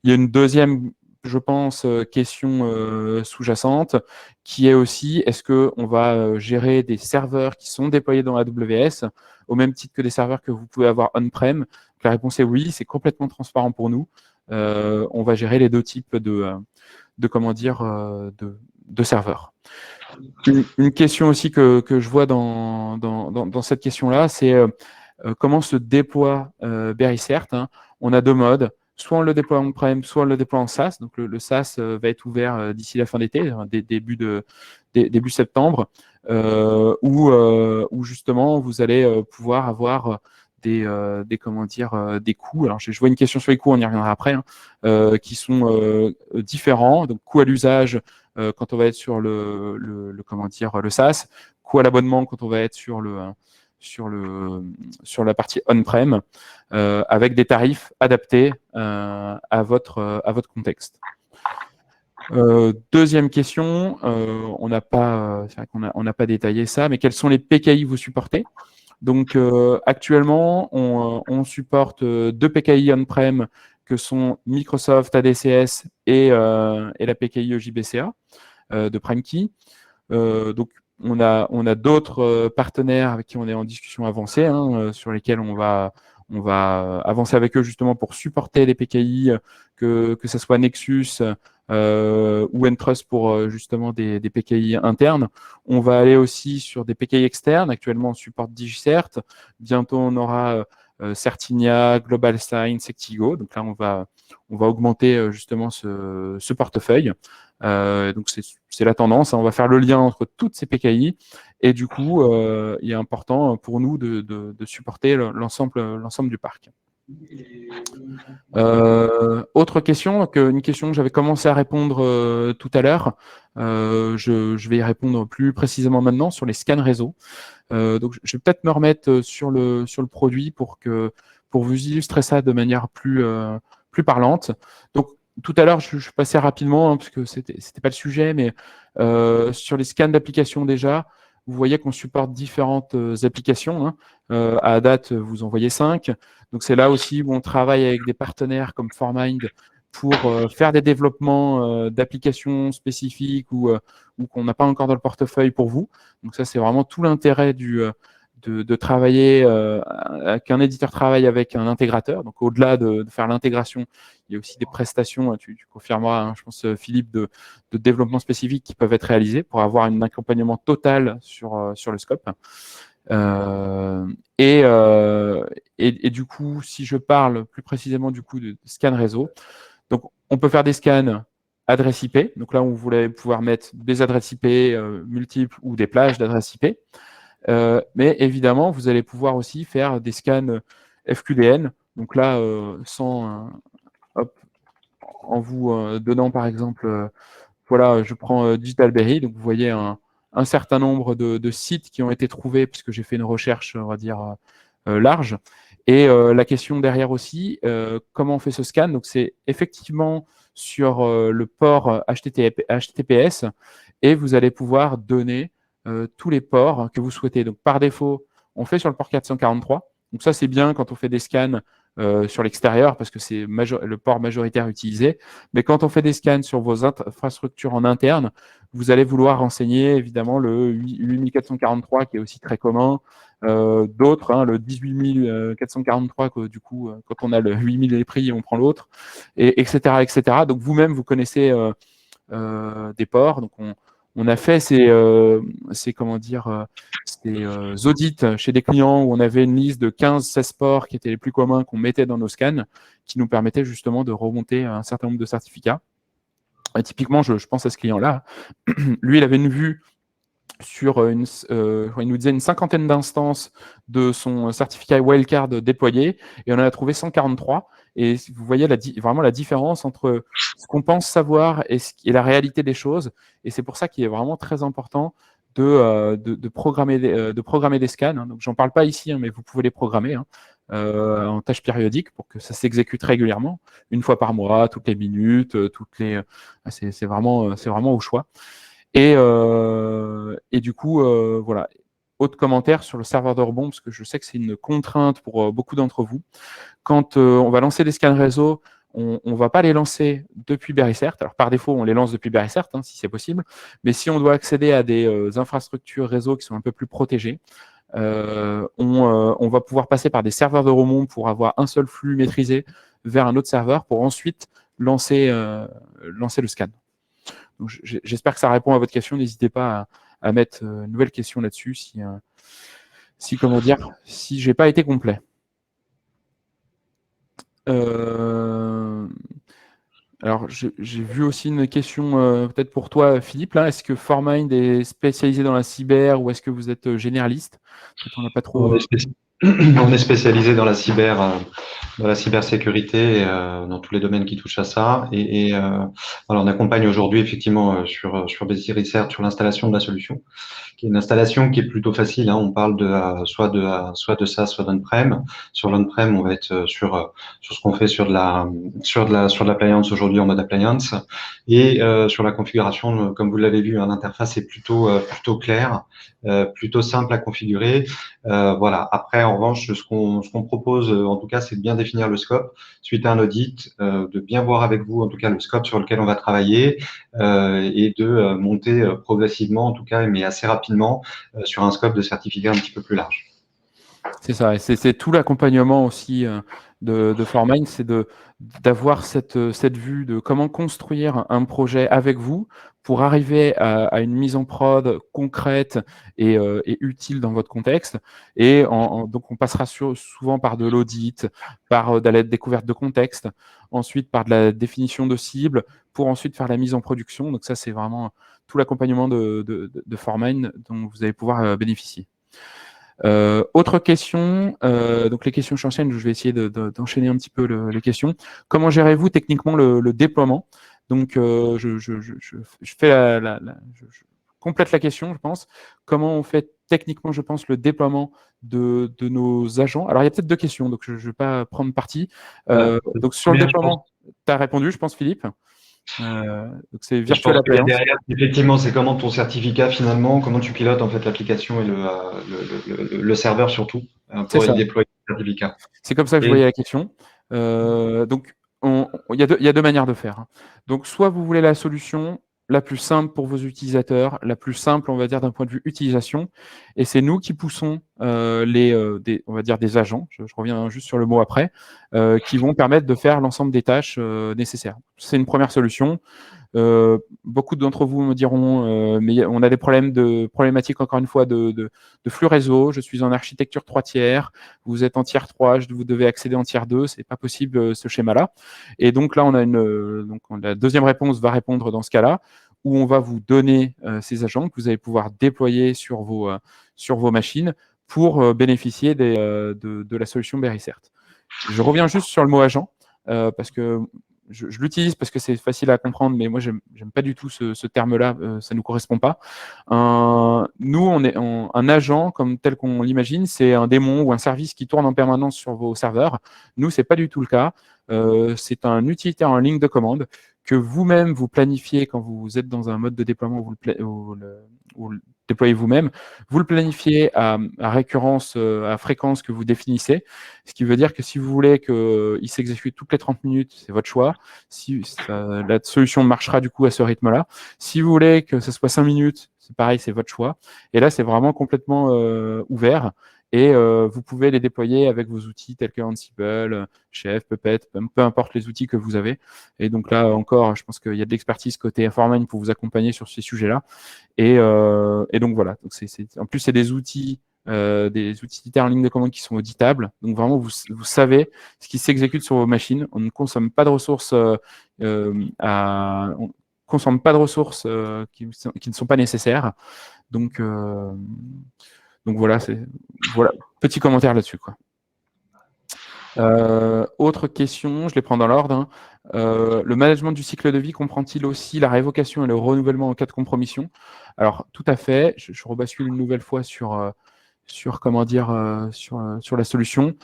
Il y a une deuxième, je pense, question sous-jacente qui est aussi, est-ce qu'on va gérer des serveurs qui sont déployés dans AWS au même titre que des serveurs que vous pouvez avoir on-prem? La réponse est oui, c'est complètement transparent pour nous. On va gérer les deux types comment dire, de serveurs. Une question aussi que je vois dans cette question-là, c'est comment se déploie BerryCert. Hein. On a deux modes. Soit on le déploie on-prem, soit on le déploie en SaaS. Donc le SaaS va être ouvert d'ici la fin d'été, début septembre, où justement vous allez pouvoir avoir comment dire, des coûts. Alors je vois une question sur les coûts, on y reviendra après, hein, qui sont différents. Donc coût à l'usage quand on va être sur comment dire, le SaaS, coût à l'abonnement quand on va être sur la partie on-prem, avec des tarifs adaptés à votre contexte. Deuxième question, on n'a pas, c'est vrai qu'on n'a pas détaillé ça, mais quels sont les PKI que vous supportez? Donc actuellement, on supporte deux PKI on-prem que sont Microsoft ADCS et la PKI JBCA de PrimeKey. Donc on a d'autres partenaires avec qui on est en discussion avancée, hein, sur lesquels on va avancer avec eux justement pour supporter les PKI, que ce soit Nexus ou Entrust pour justement des PKI internes. On va aller aussi sur des PKI externes. Actuellement, on supporte DigiCert. Bientôt, on aura Certinia, GlobalSign, Sectigo. Donc là, on va augmenter justement ce portefeuille. Donc c'est la tendance. Hein. On va faire le lien entre toutes ces PKI et du coup, il est important pour nous de supporter l'ensemble du parc. Autre question, donc, une question que j'avais commencé à répondre tout à l'heure. Je vais y répondre plus précisément maintenant sur les scans réseau. Donc, je vais peut-être me remettre sur le produit pour vous illustrer ça de manière plus parlante. Donc, tout à l'heure, je passais rapidement, hein, parce que c'était pas le sujet, mais sur les scans d'applications déjà, vous voyez qu'on supporte différentes applications. Hein. À date, vous en voyez 5. Donc, c'est là aussi où on travaille avec des partenaires comme ForMind pour faire des développements d'applications spécifiques ou qu'on n'a pas encore dans le portefeuille pour vous. Donc, ça, c'est vraiment tout l'intérêt de travailler, qu'un éditeur travaille avec un intégrateur. Donc, au-delà de faire l'intégration, il y a aussi des prestations, tu confirmeras, hein, je pense, Philippe, de développement spécifique qui peuvent être réalisées pour avoir un accompagnement total sur le scope. Et du coup, si je parle plus précisément du coup de scan réseau, donc on peut faire des scans adresse IP. Donc là, on voulait pouvoir mettre des adresses IP multiples ou des plages d'adresses IP. Mais évidemment, vous allez pouvoir aussi faire des scans FQDN. Donc là, en vous donnant par exemple, voilà, je prends DigitalBerry. Donc vous voyez un certain nombre de sites qui ont été trouvés, puisque j'ai fait une recherche, on va dire, large. Et la question derrière aussi, comment on fait ce scan? Donc c'est effectivement sur le port HTTPS, et vous allez pouvoir donner tous les ports que vous souhaitez. Donc par défaut, on fait sur le port 443. Donc ça, c'est bien quand on fait des scans sur l'extérieur, parce que c'est le port majoritaire utilisé. Mais quand on fait des scans sur vos infrastructures en interne, vous allez vouloir renseigner évidemment le 8443 qui est aussi très commun, d'autres, hein, le 18443, que, du coup, quand on a le 8000 les prix, on prend l'autre, et, etc., etc. Donc vous-même, vous connaissez des ports. Donc on a fait comment dire, ces audits chez des clients où on avait une liste de 15-16 ports qui étaient les plus communs qu'on mettait dans nos scans, qui nous permettaient justement de remonter un certain nombre de certificats. Et typiquement, je pense à ce client-là. Lui, il avait une vue sur il nous disait une cinquantaine d'instances de son certificat wildcard déployé, et on en a trouvé 143. Et vous voyez vraiment la différence entre ce qu'on pense savoir et la réalité des choses. Et c'est pour ça qu'il est vraiment très important de programmer des scans. Hein. Donc, j'en parle pas ici, hein, mais vous pouvez les programmer, hein, en tâches périodiques pour que ça s'exécute régulièrement, une fois par mois, toutes les minutes, c'est vraiment au choix. Et du coup, voilà. Autre commentaire sur le serveur de rebond, parce que je sais que c'est une contrainte pour beaucoup d'entre vous. Quand on va lancer des scans réseau, on ne va pas les lancer depuis Berrycert. Alors, par défaut, on les lance depuis Berrycert, hein, si c'est possible. Mais si on doit accéder à des infrastructures réseau qui sont un peu plus protégées, on va pouvoir passer par des serveurs de remont pour avoir un seul flux maîtrisé vers un autre serveur pour ensuite lancer le scan. Donc, j'espère que ça répond à votre question. N'hésitez pas à mettre une nouvelle question là-dessus si comment dire, si j'ai pas été complet. Alors, j'ai vu aussi une question peut-être pour toi, Philippe. Là, est-ce que Formind est spécialisé dans la cyber ou est-ce que vous êtes généraliste? Peut-être on n'a pas trop. On est spécialisé dans la cybersécurité, dans tous les domaines qui touchent à ça. Alors, on accompagne aujourd'hui effectivement sur Basic Research sur l'installation de la solution, qui est une installation qui est plutôt facile. Hein. On parle soit de SaaS, soit d'on-prem. Sur l'on-prem, on va être sur ce qu'on fait sur de l'appliance aujourd'hui en mode appliance, et sur la configuration, comme vous l'avez vu, hein, l'interface est plutôt claire, plutôt simple à configurer. Voilà. Après, en revanche, ce qu'on propose, en tout cas, c'est de bien définir le scope suite à un audit, de bien voir avec vous, en tout cas, le scope sur lequel on va travailler, et de monter progressivement, en tout cas, mais assez rapidement, sur un scope de certificat un petit peu plus large. C'est ça, et c'est tout l'accompagnement aussi de Formind, c'est d'avoir cette vue de comment construire un projet avec vous pour arriver à une mise en prod concrète et utile dans votre contexte. Et donc, on passera souvent par de l'audit, par de la découverte de contexte, ensuite par de la définition de cible, pour ensuite faire la mise en production. Donc ça, c'est vraiment tout l'accompagnement de Formind dont vous allez pouvoir bénéficier. Autre question, donc les questions s'enchaînent, je vais essayer d'enchaîner un petit peu les questions. Comment gérez-vous techniquement le déploiement? Donc, je complète la question, je pense. Comment on fait techniquement, je pense, le déploiement de nos agents? Alors, il y a peut-être deux questions, donc je ne vais pas prendre parti. Donc, sur le déploiement, tu as répondu, je pense, Philippe. Donc c'est Virtual Appliance. Derrière, effectivement, c'est comment ton certificat finalement, comment tu pilotes en fait l'application et le serveur surtout pour y déployer le certificat. C'est comme ça que je voyais la question. Donc il y a deux manières de faire. Donc soit vous voulez la solution la plus simple pour vos utilisateurs, la plus simple, on va dire, d'un point de vue utilisation. Et c'est nous qui poussons on va dire des agents, je reviens juste sur le mot après, qui vont permettre de faire l'ensemble des tâches nécessaires. C'est une première solution. Beaucoup d'entre vous me diront, mais on a des problématiques, encore une fois, de flux réseau. Je suis en architecture 3 tiers, vous êtes en tiers 3, vous devez accéder en tiers 2, c'est pas possible ce schéma-là. Et donc là, la deuxième réponse va répondre dans ce cas-là, où on va vous donner ces agents que vous allez pouvoir déployer sur vos machines pour bénéficier de la solution Berrycert. Je reviens juste sur le mot agent, parce que je l'utilise parce que c'est facile à comprendre, mais moi, j'aime pas du tout ce terme-là, ça ne nous correspond pas. Nous, un agent, comme tel qu'on l'imagine, c'est un démon ou un service qui tourne en permanence sur vos serveurs. Nous, c'est pas du tout le cas. C'est un utilitaire en ligne de commande que vous-même, vous planifiez quand vous êtes dans un mode de déploiement où vous le déployez vous-même. Vous le planifiez à récurrence, à fréquence que vous définissez, ce qui veut dire que si vous voulez qu'il s'exécute toutes les 30 minutes, c'est votre choix. La solution marchera du coup à ce rythme-là. Si vous voulez que ce soit 5 minutes, c'est pareil, c'est votre choix. Et là, c'est vraiment complètement ouvert. Et vous pouvez les déployer avec vos outils tels que Ansible, Chef, Puppet, peu importe les outils que vous avez. Et donc là encore, je pense qu'il y a de l'expertise côté Formine pour vous accompagner sur ces sujets-là. Et donc voilà. Donc en plus, c'est des outils utilitaires en ligne de commande qui sont auditables. Donc vraiment, vous savez ce qui s'exécute sur vos machines. On ne consomme pas de ressources on consomme pas de ressources qui ne sont pas nécessaires. Donc voilà, voilà, petit commentaire là-dessus, quoi. Autre question, je les prends dans l'ordre. Hein. Le management du cycle de vie comprend-il aussi la révocation et le renouvellement en cas de compromission? Alors, tout à fait. Je rebascule une nouvelle fois sur comment dire, sur la solution.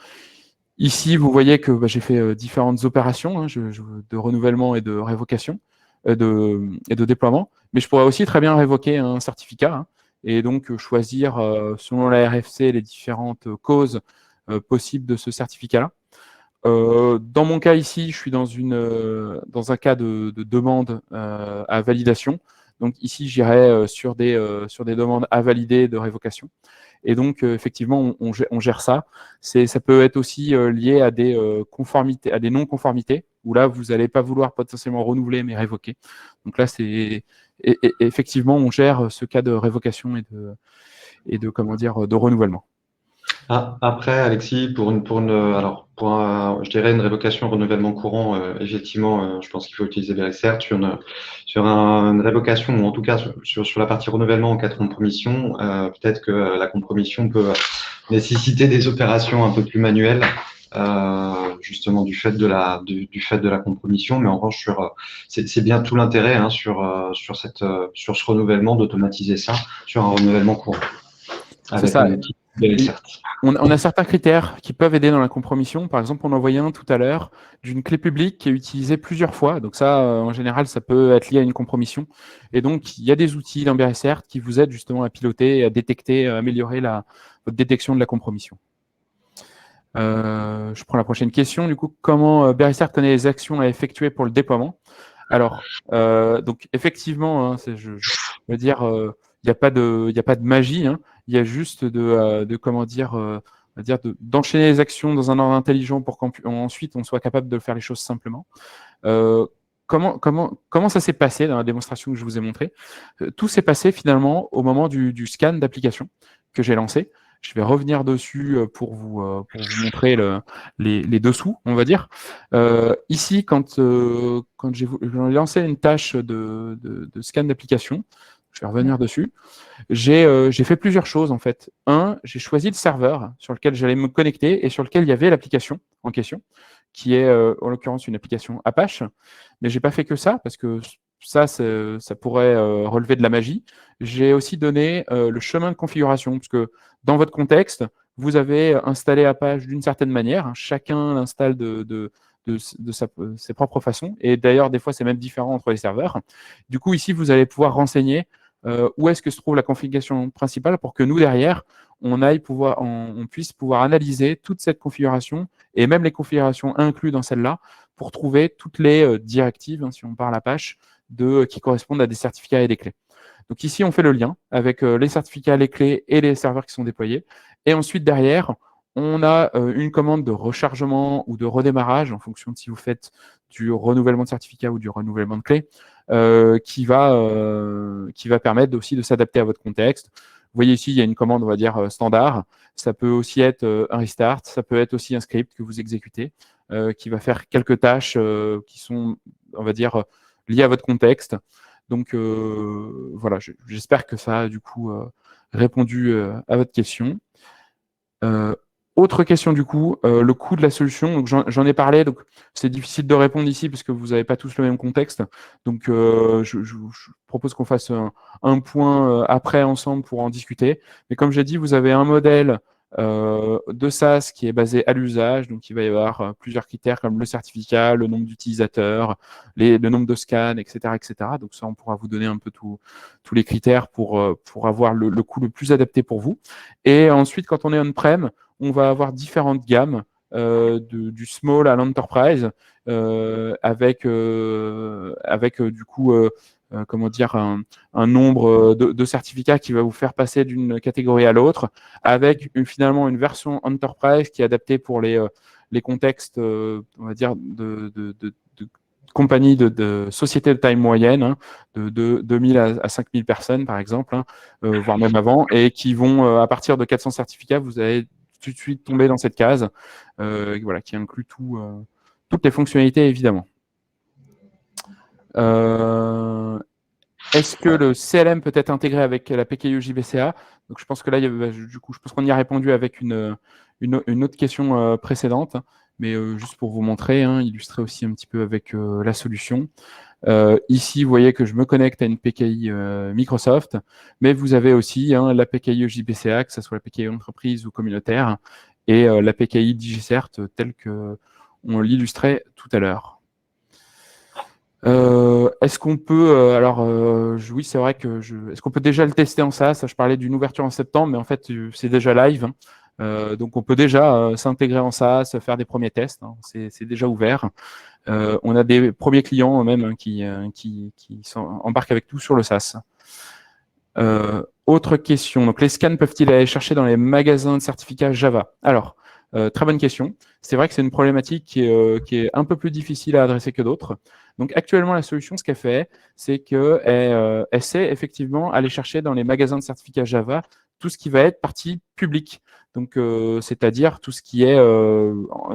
Ici, vous voyez que j'ai fait différentes opérations hein, de renouvellement et de révocation et de déploiement. Mais je pourrais aussi très bien révoquer un certificat hein, et donc choisir, selon la RFC, les différentes causes possibles de ce certificat-là. Dans mon cas ici, je suis dans un cas de demande à validation. Donc ici, j'irai sur des demandes à valider de révocation. Et donc, effectivement, on gère ça. Ça peut être aussi lié à des conformités, à des non-conformités, où là, vous n'allez pas vouloir potentiellement renouveler, mais révoquer. Donc là, effectivement, on gère ce cas de révocation et de comment dire, de renouvellement. Après, Alexis, je dirais une révocation, renouvellement courant, effectivement, je pense qu'il faut utiliser Berrycert sur une révocation, ou en tout cas sur la partie renouvellement en cas de compromission. Peut-être que la compromission peut nécessiter des opérations un peu plus manuelles, justement du fait de la compromission. Mais en revanche, c'est bien tout l'intérêt hein, sur ce renouvellement d'automatiser ça sur un renouvellement courant avec ça. un outil Berrycert. On a certains critères qui peuvent aider dans la compromission. Par exemple, on en voyait un tout à l'heure d'une clé publique qui est utilisée plusieurs fois. Donc ça, en général, ça peut être lié à une compromission. Et donc, il y a des outils dans Berrycert qui vous aident justement à piloter, à détecter, à améliorer votre détection de la compromission. Je prends la prochaine question. Du coup, comment Berrycert connaît les actions à effectuer pour le déploiement? Alors, donc effectivement, hein, je veux dire, il n'y a pas de magie. Hein. Il y a juste comment dire, d'enchaîner les actions dans un ordre intelligent pour qu'ensuite on soit capable de faire les choses simplement. Comment ça s'est passé dans la démonstration que je vous ai montrée? Tout s'est passé finalement au moment du scan d'application que j'ai lancé. Je vais revenir dessus pour vous montrer les dessous, on va dire. Ici, quand j'ai lancé une tâche de scan d'application, je vais revenir dessus, j'ai fait plusieurs choses en fait. J'ai choisi le serveur sur lequel j'allais me connecter et sur lequel il y avait l'application en question, qui est en l'occurrence une application Apache. Mais j'ai pas fait que ça, parce que ça pourrait relever de la magie. J'ai aussi donné le chemin de configuration, parce que dans votre contexte, vous avez installé Apache d'une certaine manière. Hein, chacun l'installe de ses propres façons. Et d'ailleurs, des fois, c'est même différent entre les serveurs. Du coup, ici, vous allez pouvoir renseigner où est-ce que se trouve la configuration principale pour que nous, derrière, on puisse pouvoir analyser toute cette configuration et même les configurations incluses dans celle-là pour trouver toutes les directives, hein, si on parle Apache, qui correspondent à des certificats et des clés. Donc ici, on fait le lien avec les certificats, les clés et les serveurs qui sont déployés. Et ensuite, derrière, on a une commande de rechargement ou de redémarrage en fonction de si vous faites du renouvellement de certificat ou du renouvellement de clés, qui va permettre aussi de s'adapter à votre contexte. Vous voyez ici, il y a une commande, on va dire, standard. Ça peut aussi être un restart, ça peut être aussi un script que vous exécutez, qui va faire quelques tâches qui sont, on va dire, liées à votre contexte. Donc voilà, j'espère que ça a du coup répondu à votre question. Autre question du coup, le coût de la solution. Donc j'en ai parlé, donc c'est difficile de répondre ici parce que vous n'avez pas tous le même contexte. Donc je propose qu'on fasse un point après ensemble pour en discuter. Mais comme j'ai dit, vous avez un modèle de SaaS qui est basé à l'usage. Donc il va y avoir plusieurs critères comme le certificat, le nombre d'utilisateurs, le nombre de scans, etc., etc. Donc ça, on pourra vous donner un peu tous les critères pour avoir le coût le plus adapté pour vous. Et ensuite, quand on est on-prem, on va avoir différentes gammes du small à l'enterprise avec du coup comment dire un nombre de certificats qui va vous faire passer d'une catégorie à l'autre avec finalement une version enterprise qui est adaptée pour les contextes on va dire de compagnies de sociétés de taille moyenne, hein, de 2000 à 5000 personnes, par exemple, hein, voire même avant, et qui vont, à partir de 400 certificats, vous allez tout de suite tomber dans cette case, voilà, qui inclut toutes les fonctionnalités, évidemment. Est-ce que le CLM peut être intégré avec la PKI JBCA? Donc, je pense que là, du coup, je pense qu'on y a répondu avec une autre question précédente, mais juste pour vous montrer, hein, illustrer aussi un petit peu avec la solution. Ici, vous voyez que je me connecte à une PKI Microsoft, mais vous avez aussi hein, la PKI JBCA, que ce soit la PKI entreprise ou communautaire, et la PKI DigiCert telle qu'on l'illustrait tout à l'heure. Est-ce qu'on peut, oui, c'est vrai que est-ce qu'on peut déjà le tester en SaaS? Je parlais d'une ouverture en septembre, mais en fait, c'est déjà live. Hein. Donc, on peut déjà s'intégrer en SaaS, faire des premiers tests. Hein. C'est déjà ouvert. On a des premiers clients même hein, qui embarquent avec tout sur le SaaS. Autre question. Donc, les scans peuvent-ils aller chercher dans les magasins de certificats Java? Alors, très bonne question. C'est vrai que c'est une problématique qui est un peu plus difficile à adresser que d'autres. Donc, actuellement, la solution, ce qu'elle fait, c'est qu'elle sait effectivement aller chercher dans les magasins de certificats Java tout ce qui va être partie publique. Donc, c'est-à-dire tout ce qui est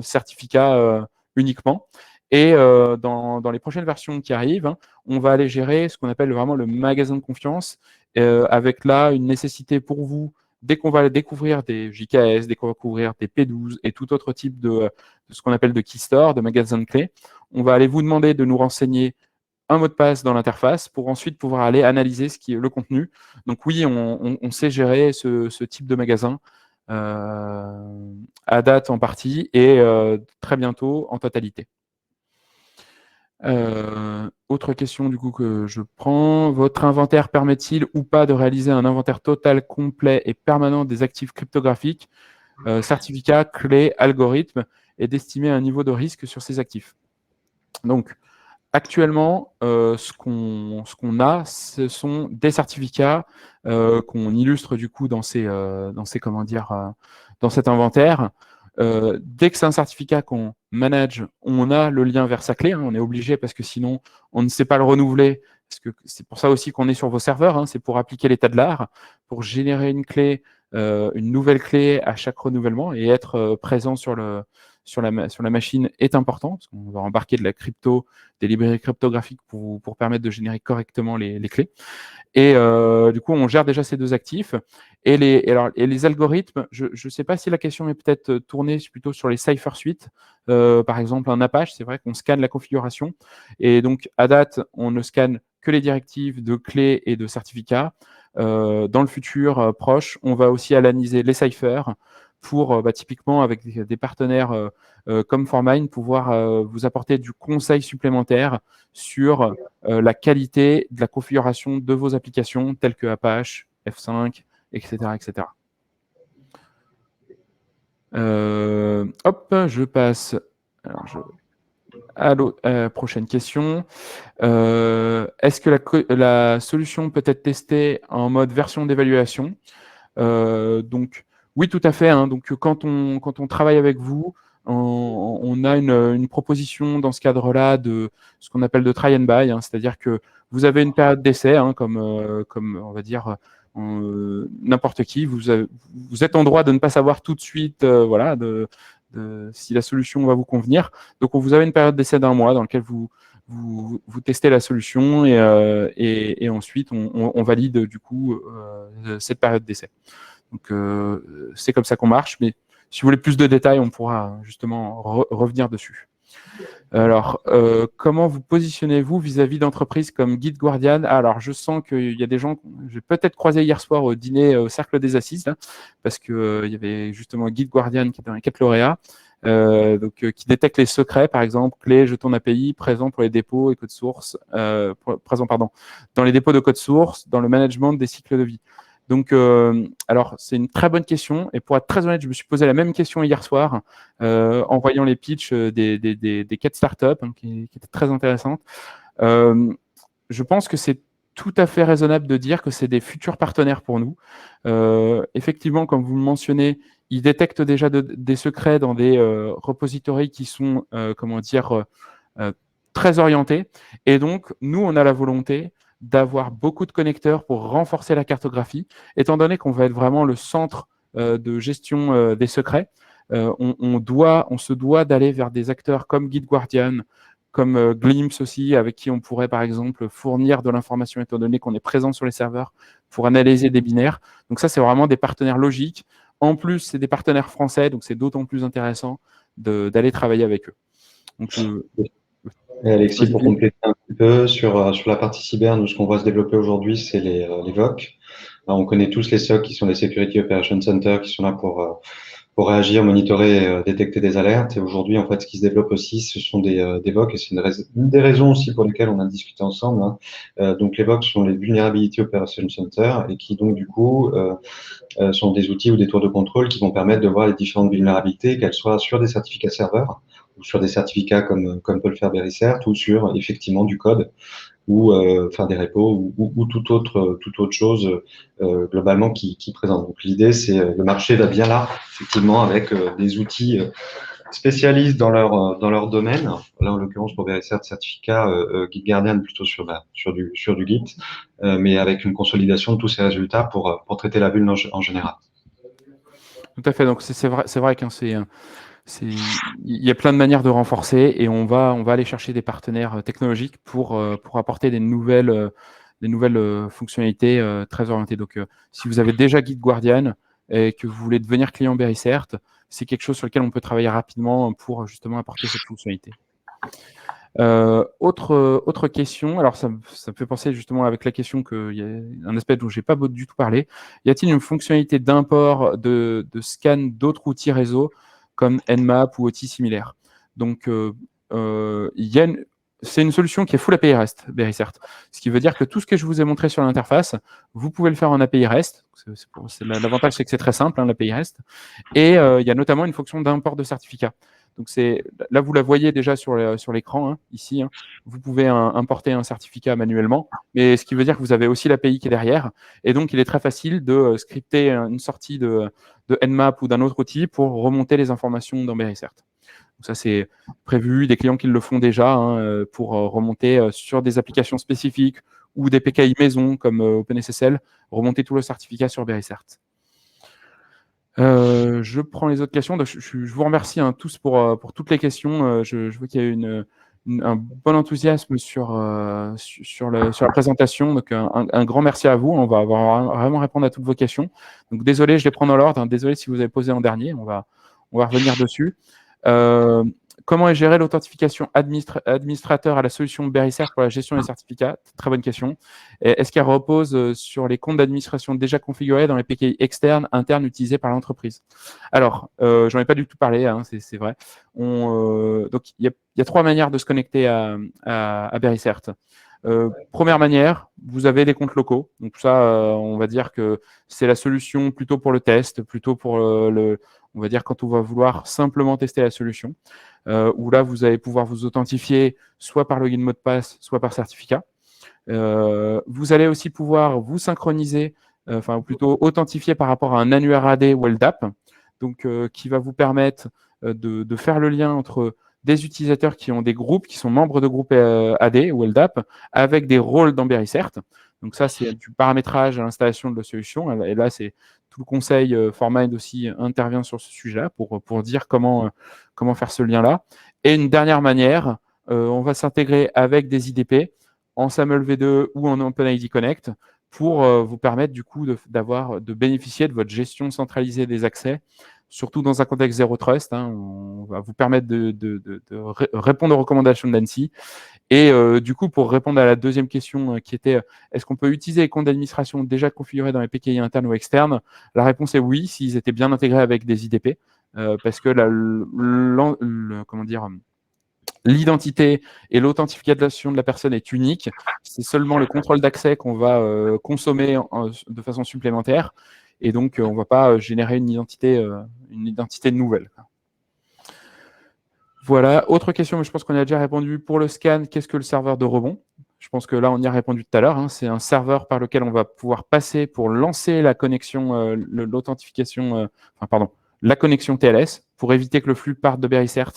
certificat uniquement. Et dans les prochaines versions qui arrivent, hein, on va aller gérer ce qu'on appelle vraiment le magasin de confiance, avec là une nécessité pour vous, dès qu'on va découvrir des JKS, dès qu'on va découvrir des P12 et tout autre type de ce qu'on appelle de key store, de magasin de clés, on va aller vous demander de nous renseigner un mot de passe dans l'interface pour ensuite pouvoir aller analyser ce qui est le contenu. Donc oui, on sait gérer ce type de magasin à date en partie et très bientôt en totalité. Autre question du coup que je prends. Votre inventaire permet-il ou pas de réaliser un inventaire total, complet et permanent des actifs cryptographiques, certificats, clés, algorithmes, et d'estimer un niveau de risque sur ces actifs? Donc, actuellement, ce qu'on a, ce sont des certificats qu'on illustre du coup dans comment dire, dans cet inventaire. Dès que c'est un certificat qu'on manage, on a le lien vers sa clé. Hein, on est obligé parce que sinon, on ne sait pas le renouveler. Parce que c'est pour ça aussi qu'on est sur vos serveurs. Hein, c'est pour appliquer l'état de l'art, pour générer une clé, une nouvelle clé à chaque renouvellement et être présent sur la machine est important. Parce qu'on va embarquer de la crypto, des librairies cryptographiques pour permettre de générer correctement les clés. Et du coup, on gère déjà ces deux actifs. Et les algorithmes, je ne sais pas si la question est peut-être tournée plutôt sur les Cypher Suite. Par exemple, un Apache, c'est vrai qu'on scanne la configuration. Et donc, à date, on ne scanne que les directives de clés et de certificats. Dans le futur proche, on va aussi analyser les Cypher pour, typiquement, avec des partenaires comme Formine, pouvoir vous apporter du conseil supplémentaire sur la qualité de la configuration de vos applications telles que Apache, F5, etc. etc. Hop, je passe. Alors, Allô, prochaine question. Est-ce que la solution peut être testée en mode version d'évaluation? Donc, oui, tout à fait, hein. Donc, quand on travaille avec vous, on a une proposition dans ce cadre-là de ce qu'on appelle de try and buy, hein. C'est-à-dire que vous avez une période d'essai, hein, comme on va dire n'importe qui. Vous êtes en droit de ne pas savoir tout de suite, voilà, si la solution va vous convenir. Donc, vous avez une période d'essai d'1 mois dans lequel vous testez la solution et ensuite on valide du coup cette période d'essai. Donc c'est comme ça qu'on marche, mais si vous voulez plus de détails, on pourra justement revenir dessus. Alors, comment vous positionnez-vous vis-à-vis d'entreprises comme Guide Guardian? Alors, je sens qu'il y a des gens que j'ai peut-être croisé hier soir au dîner au Cercle des Assises, là, parce que il y avait justement Guide Guardian qui est dans les 4 lauréats, qui détecte les secrets, par exemple, clés, jetons API, présents pour les dépôts et codes sources, présents, pardon, dans les dépôts de code source, dans le management des cycles de vie. Donc, alors, c'est une très bonne question. Et pour être très honnête, je me suis posé la même question hier soir en voyant les pitchs des 4 startups qui étaient très intéressantes. Je pense que c'est tout à fait raisonnable de dire que c'est des futurs partenaires pour nous. Effectivement, comme vous le mentionnez, ils détectent déjà des secrets dans des repositories qui sont, très orientés. Et donc, nous, on a la volonté d'avoir beaucoup de connecteurs pour renforcer la cartographie, étant donné qu'on va être vraiment le centre de gestion des secrets. On se doit d'aller vers des acteurs comme Guide Guardian, comme Glimpse aussi, avec qui on pourrait par exemple fournir de l'information étant donné qu'on est présent sur les serveurs pour analyser des binaires. Donc ça, c'est vraiment des partenaires logiques. En plus, c'est des partenaires français, donc c'est d'autant plus intéressant d'aller travailler avec eux. Donc, Et Alexis, pour compléter un petit peu sur la partie cyber, nous, ce qu'on voit se développer aujourd'hui, c'est les VOC. Alors, on connaît tous les SOC qui sont les Security Operations Center, qui sont là pour réagir, monitorer, détecter des alertes. Et aujourd'hui, en fait, ce qui se développe aussi, ce sont des VOC, et c'est une des raisons aussi pour lesquelles on a discuté ensemble, hein. Donc, les VOC sont les Vulnerability Operations Center, et qui donc, du coup, sont des outils ou des tours de contrôle qui vont permettre de voir les différentes vulnérabilités, qu'elles soient sur des certificats serveurs, ou sur des certificats comme peut le faire Berecert, ou sur effectivement du code, ou enfin des repos, ou toute autre chose globalement qui présente. Donc l'idée, c'est le marché va bien là, effectivement, avec des outils spécialistes dans leur domaine. Là, en l'occurrence, pour Berecert, certificat Guide Guardian plutôt sur du Git, mais avec une consolidation de tous ces résultats pour traiter la vulne en général. Tout à fait. Donc c'est vrai qu'il y a plein de manières de renforcer et on va aller chercher des partenaires technologiques pour apporter des nouvelles fonctionnalités très orientées. Donc, si vous avez déjà Guide Guardian et que vous voulez devenir client Berecert, c'est quelque chose sur lequel on peut travailler rapidement pour justement apporter cette fonctionnalité. Autre question, alors ça me fait penser justement avec la question qu'il y a un aspect dont je n'ai pas du tout parlé. Y a-t-il une fonctionnalité d'import de scan d'autres outils réseau comme Nmap ou outils similaires? Donc, c'est une solution qui est full API REST, Berecert. Ce qui veut dire que tout ce que je vous ai montré sur l'interface, vous pouvez le faire en API REST. L'avantage, c'est que c'est très simple, hein, l'API REST. Et il y a notamment une fonction d'import de certificats. Donc là, vous la voyez déjà sur l'écran, hein, ici. Hein. Vous pouvez importer un certificat manuellement, mais ce qui veut dire que vous avez aussi l'API qui est derrière. Et donc, il est très facile de scripter une sortie de Nmap ou d'un autre outil pour remonter les informations dans Berecert. Donc ça, c'est prévu, des clients qui le font déjà hein, pour remonter sur des applications spécifiques ou des PKI maison comme OpenSSL, remonter tout le certificat sur Berecert. Je prends les autres questions. Donc, je vous remercie hein, tous pour toutes les questions. Je vois qu'il y a eu un bon enthousiasme sur la présentation. Donc, un grand merci à vous. On va vraiment répondre à toutes vos questions. Donc, désolé, je les prends dans l'ordre. Hein. Désolé si vous avez posé en dernier. On va revenir dessus. Comment est gérée l'authentification administrateur à la solution Berecert pour la gestion des certificats? Très bonne question. Est-ce qu'elle repose sur les comptes d'administration déjà configurés dans les PKI externes, internes utilisés par l'entreprise? Alors, j'en ai pas du tout parlé, hein, c'est vrai. Donc, il y a 3 manières de se connecter à Berecert. Première manière, vous avez des comptes locaux. Donc ça, on va dire que c'est la solution plutôt pour le test, plutôt pour on va dire quand on va vouloir simplement tester la solution, où là, vous allez pouvoir vous authentifier soit par login mot de passe, soit par certificat. Vous allez aussi pouvoir vous synchroniser, enfin plutôt authentifier par rapport à un annuaire AD ou LDAP, donc qui va vous permettre de faire le lien entre des utilisateurs qui ont des groupes, qui sont membres de groupes AD ou LDAP, avec des rôles dans Bericert. Donc ça, c'est du paramétrage à l'installation de la solution. Et là, c'est tout le conseil ForMind aussi intervient sur ce sujet-là pour dire comment faire ce lien-là. Et une dernière manière, on va s'intégrer avec des IDP en SAML V2 ou en OpenID Connect pour vous permettre du coup de bénéficier de votre gestion centralisée des accès, surtout dans un contexte Zero Trust. On va vous permettre de répondre aux recommandations de l'ANSI. Et du coup, pour répondre à la deuxième question qui était est-ce qu'on peut utiliser les comptes d'administration déjà configurés dans les PKI internes ou externes? La réponse est oui, s'ils étaient bien intégrés avec des IDP, parce que comment dire, l'identité et l'authentification de la personne est unique. C'est seulement le contrôle d'accès qu'on va consommer de façon supplémentaire. Et donc, on ne va pas générer une identité nouvelle. Voilà. Autre question, mais je pense qu'on a déjà répondu. Pour le scan, qu'est-ce que le serveur de rebond? Je pense que là, on y a répondu tout à l'heure. C'est un serveur par lequel on va pouvoir passer pour lancer la connexion, l'authentification, la connexion TLS, pour éviter que le flux parte de Bericert,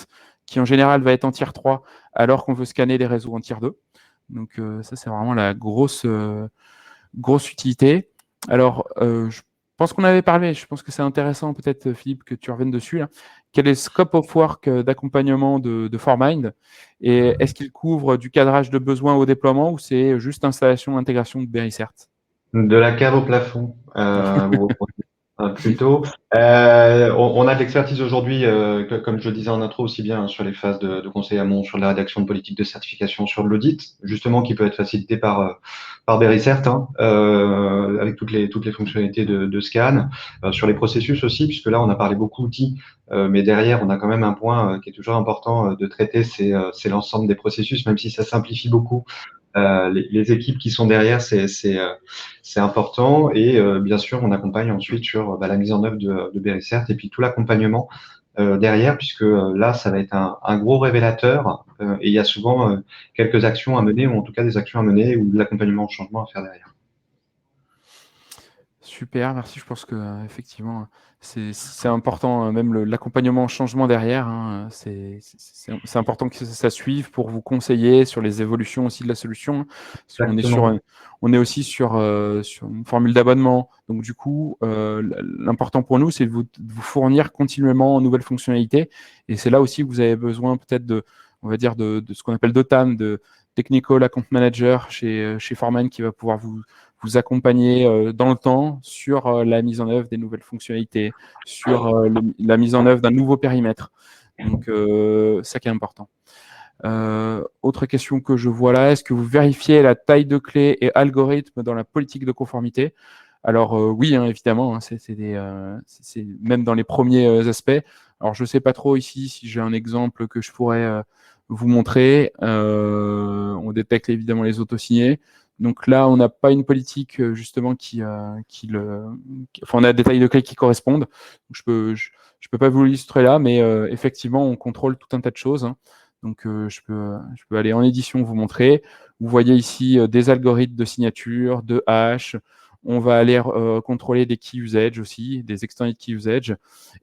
qui en général va être en tier 3, alors qu'on veut scanner des réseaux en tier 2. Donc ça, c'est vraiment la grosse utilité. Alors, je pense qu'on avait parlé, je pense que c'est intéressant peut-être, Philippe, que tu reviennes dessus. Là. Quel est le scope of work d'accompagnement de ForMind? Et est-ce qu'il couvre du cadrage de besoins au déploiement ou c'est juste installation, intégration de Bericert? De la cave au plafond, plutôt. On a de l'expertise aujourd'hui, comme je le disais en intro, aussi bien sur les phases de conseil amont, sur la rédaction de politique de certification, sur de l'audit, justement, qui peut être facilité par Bericert, avec toutes les fonctionnalités de scan, sur les processus aussi, puisque là, on a parlé beaucoup d'outils, mais derrière, on a quand même un point qui est toujours important de traiter, c'est l'ensemble des processus, même si ça simplifie beaucoup. Les équipes qui sont derrière, c'est important. Et bien sûr, on accompagne ensuite sur la mise en œuvre de Bericert et puis tout l'accompagnement derrière, puisque là, ça va être un gros révélateur. Et il y a souvent quelques actions à mener, ou en tout cas des actions à mener, ou de l'accompagnement au changement à faire derrière. Super, merci. Je pense que effectivement, c'est important, même l'accompagnement au changement derrière. C'est important que ça suive pour vous conseiller sur les évolutions aussi de la solution. Parce qu'on est on est aussi sur une formule d'abonnement. Donc du coup, l'important pour nous, c'est de vous fournir continuellement de nouvelles fonctionnalités. Et c'est là aussi que vous avez besoin peut-être on va dire de ce qu'on appelle d'OTAM, de Technical Account Manager chez Forman, qui va pouvoir vous accompagner dans le temps sur la mise en œuvre des nouvelles fonctionnalités, sur la mise en œuvre d'un nouveau périmètre. Donc, ça qui est important. Autre question que je vois là, est-ce que vous vérifiez la taille de clé et algorithme dans la politique de conformité? Alors oui, évidemment, c'est même dans les premiers aspects. Alors je ne sais pas trop ici si j'ai un exemple que je pourrais vous montrer. On détecte évidemment les autosignés. Donc là, on n'a pas une politique justement enfin, on a des tailles de clés qui correspondent. Je peux pas vous l'illustrer là, mais effectivement, on contrôle tout un tas de choses. Donc je peux aller en édition vous montrer. Vous voyez ici des algorithmes de signature, de hash. On va aller contrôler des key usage aussi, des extended key usage.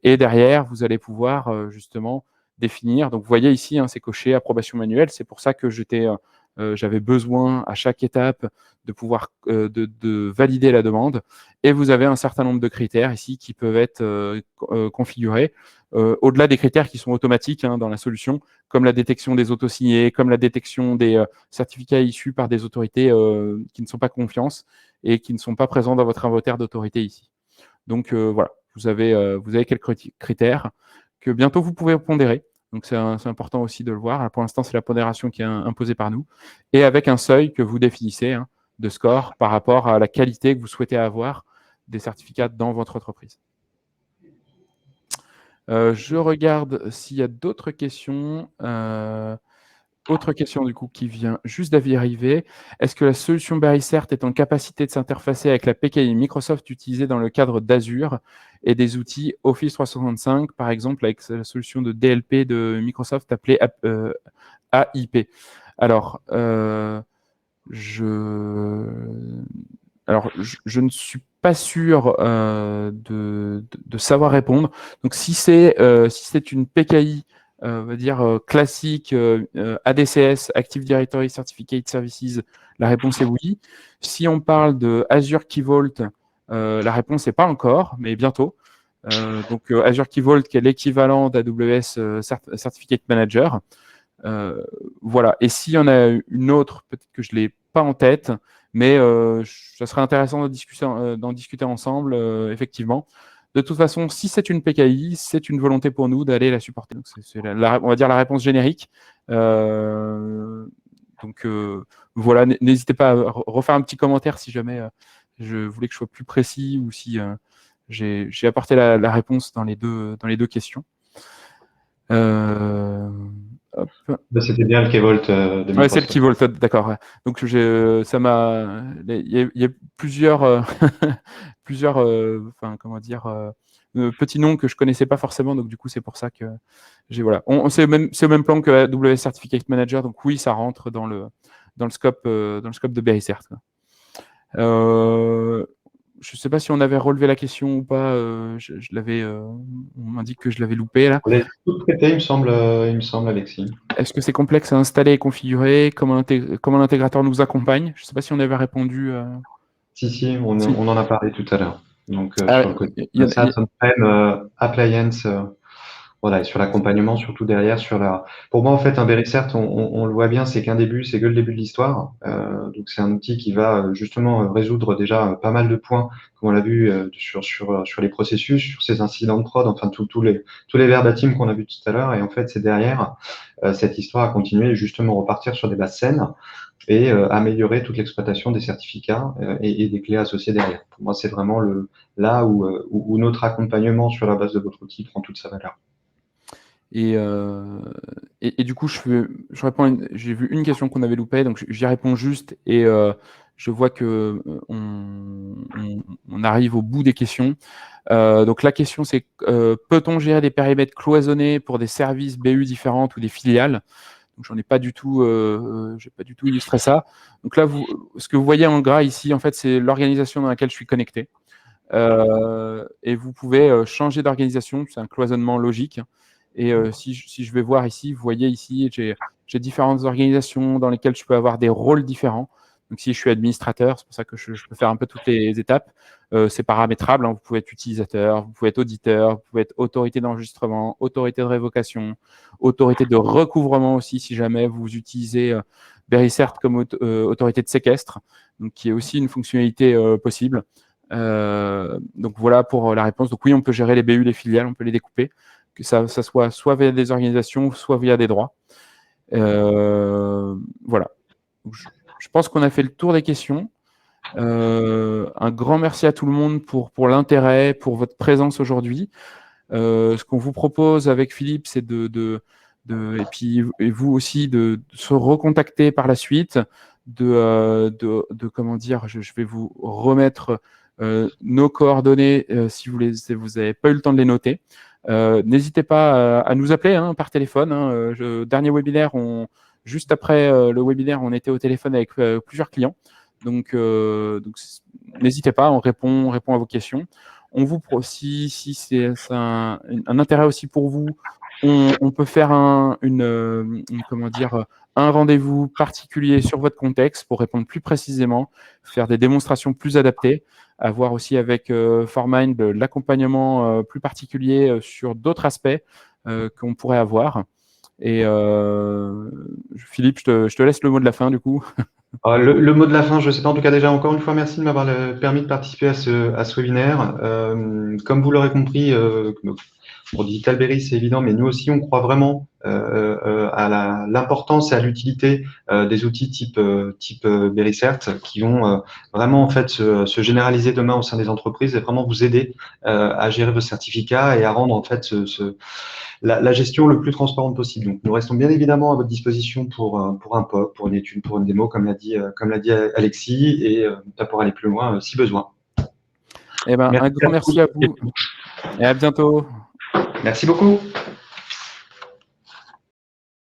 Et derrière, vous allez pouvoir justement définir. Donc vous voyez ici, c'est coché approbation manuelle. C'est pour ça que j'avais besoin à chaque étape de pouvoir de valider la demande. Et vous avez un certain nombre de critères ici qui peuvent être configurés. Au-delà des critères qui sont automatiques dans la solution, comme la détection des autosignés, comme la détection des certificats issus par des autorités qui ne sont pas confiance et qui ne sont pas présents dans votre inventaire d'autorité ici. Donc voilà, vous avez quelques critères que bientôt vous pouvez pondérer. Donc c'est important aussi de le voir. Pour l'instant, c'est la pondération qui est imposée par nous, et avec un seuil que vous définissez de score par rapport à la qualité que vous souhaitez avoir des certificats dans votre entreprise. Je regarde s'il y a d'autres questions. autre question du coup qui vient juste d'arriver. Est-ce que la solution Berrycert est en capacité de s'interfacer avec la PKI Microsoft utilisée dans le cadre d'Azure et des outils Office 365, par exemple avec la solution de DLP de Microsoft appelée AIP? Alors, je ne suis pas sûr de savoir répondre. Donc, si c'est une PKI, on va dire classique, ADCS, Active Directory Certificate Services, la réponse est oui. Si on parle de Azure Key Vault, la réponse n'est pas encore, mais bientôt. Donc, Azure Key Vault, qui est l'équivalent d'AWS Certificate Manager. Voilà. Et s'il y en a une autre, peut-être que je ne l'ai pas en tête, mais ça serait intéressant d'en discuter ensemble, effectivement. De toute façon, si c'est une PKI, c'est une volonté pour nous d'aller la supporter. Donc, c'est on va dire la réponse générique. Donc voilà, n'hésitez pas à refaire un petit commentaire si jamais je voulais que je sois plus précis ou si j'ai apporté la réponse dans les deux questions. Hop. C'était bien le Keyvolt de Microsoft. Ouais, c'est le Key Vault, d'accord. Donc ça m'a, il y a plusieurs, plusieurs, enfin comment dire, petits noms que je connaissais pas forcément. Donc du coup, c'est pour ça que voilà. C'est au même plan que AWS Certificate Manager. Donc oui, ça rentre dans le scope de Berrycert. Je ne sais pas si on avait relevé la question ou pas. On m'indique que je l'avais loupé là. On est tout traité, il me semble, Alexis. Est-ce que c'est complexe à installer et configurer? Comment l'intégrateur nous accompagne? Je ne sais pas si on avait répondu. Si, on Si. en a parlé tout à l'heure. Donc, sur le côté Il y SaaS, on-prem, appliance, voilà, et sur l'accompagnement, surtout derrière, pour moi, en fait, un Berrycert, on le voit bien, c'est qu'un début, c'est que le début de l'histoire. Donc, c'est un outil qui va justement résoudre déjà pas mal de points, comme on l'a vu sur les processus, sur ces incidents de prod, enfin, tous les verbatims qu'on a vus tout à l'heure. Et en fait, c'est derrière cette histoire à continuer et justement repartir sur des bases saines et améliorer toute l'exploitation des certificats et des clés associées derrière. Pour moi, c'est vraiment là où notre accompagnement sur la base de votre outil prend toute sa valeur. Et du coup, je réponds. J'ai vu une question qu'on avait loupée, donc j'y réponds juste. Et je vois que on arrive au bout des questions. Donc la question, c'est peut-on gérer des périmètres cloisonnés pour des services BU différentes ou des filiales? Donc j'en ai pas du tout, j'ai pas du tout illustré ça. Donc là, ce que vous voyez en gras ici, en fait, c'est l'organisation dans laquelle je suis connecté. Et vous pouvez changer d'organisation. C'est un cloisonnement logique. Et si je vais voir ici, vous voyez ici, j'ai différentes organisations dans lesquelles je peux avoir des rôles différents. Donc si je suis administrateur, c'est pour ça que je peux faire un peu toutes les étapes. C'est paramétrable, hein. Vous pouvez être utilisateur, vous pouvez être auditeur, vous pouvez être autorité d'enregistrement, autorité de révocation, autorité de recouvrement aussi, si jamais vous utilisez Berrycert comme autorité de séquestre, donc qui est aussi une fonctionnalité possible. Donc voilà pour la réponse. Donc oui, on peut gérer les BU, les filiales, on peut les découper, que ça soit via des organisations, soit via des droits. Voilà. Donc, je pense qu'on a fait le tour des questions. Un grand merci à tout le monde pour l'intérêt, pour votre présence aujourd'hui. Ce qu'on vous propose avec Philippe, c'est et puis et vous aussi de se recontacter par la suite, comment dire, je vais vous remettre nos coordonnées si vous n'avez pas eu le temps de les noter. N'hésitez pas à nous appeler par téléphone. Dernier webinaire, juste après le webinaire, on était au téléphone avec plusieurs clients. Donc n'hésitez pas, on répond à vos questions. Si c'est un intérêt aussi pour vous, on peut faire un rendez-vous particulier sur votre contexte pour répondre plus précisément, faire des démonstrations plus adaptées, avoir aussi avec Formind l'accompagnement plus particulier sur d'autres aspects qu'on pourrait avoir. Et Philippe, je te laisse le mot de la fin du coup. Le mot de la fin, je ne sais pas. En tout cas, déjà, encore une fois, merci de m'avoir permis de participer à ce webinaire. Comme vous l'aurez compris, Pour Digital Berry, c'est évident, mais nous aussi, on croit vraiment à l'importance et à l'utilité des outils type BerryCert qui vont vraiment en fait se généraliser demain au sein des entreprises et vraiment vous aider à gérer vos certificats et à rendre en fait la gestion le plus transparente possible. Donc, nous restons bien évidemment à votre disposition pour un POC, pour une étude, pour une démo, comme l'a dit Alexis, et pour aller plus loin si besoin. Eh ben, un grand merci à vous et à bientôt. Merci beaucoup.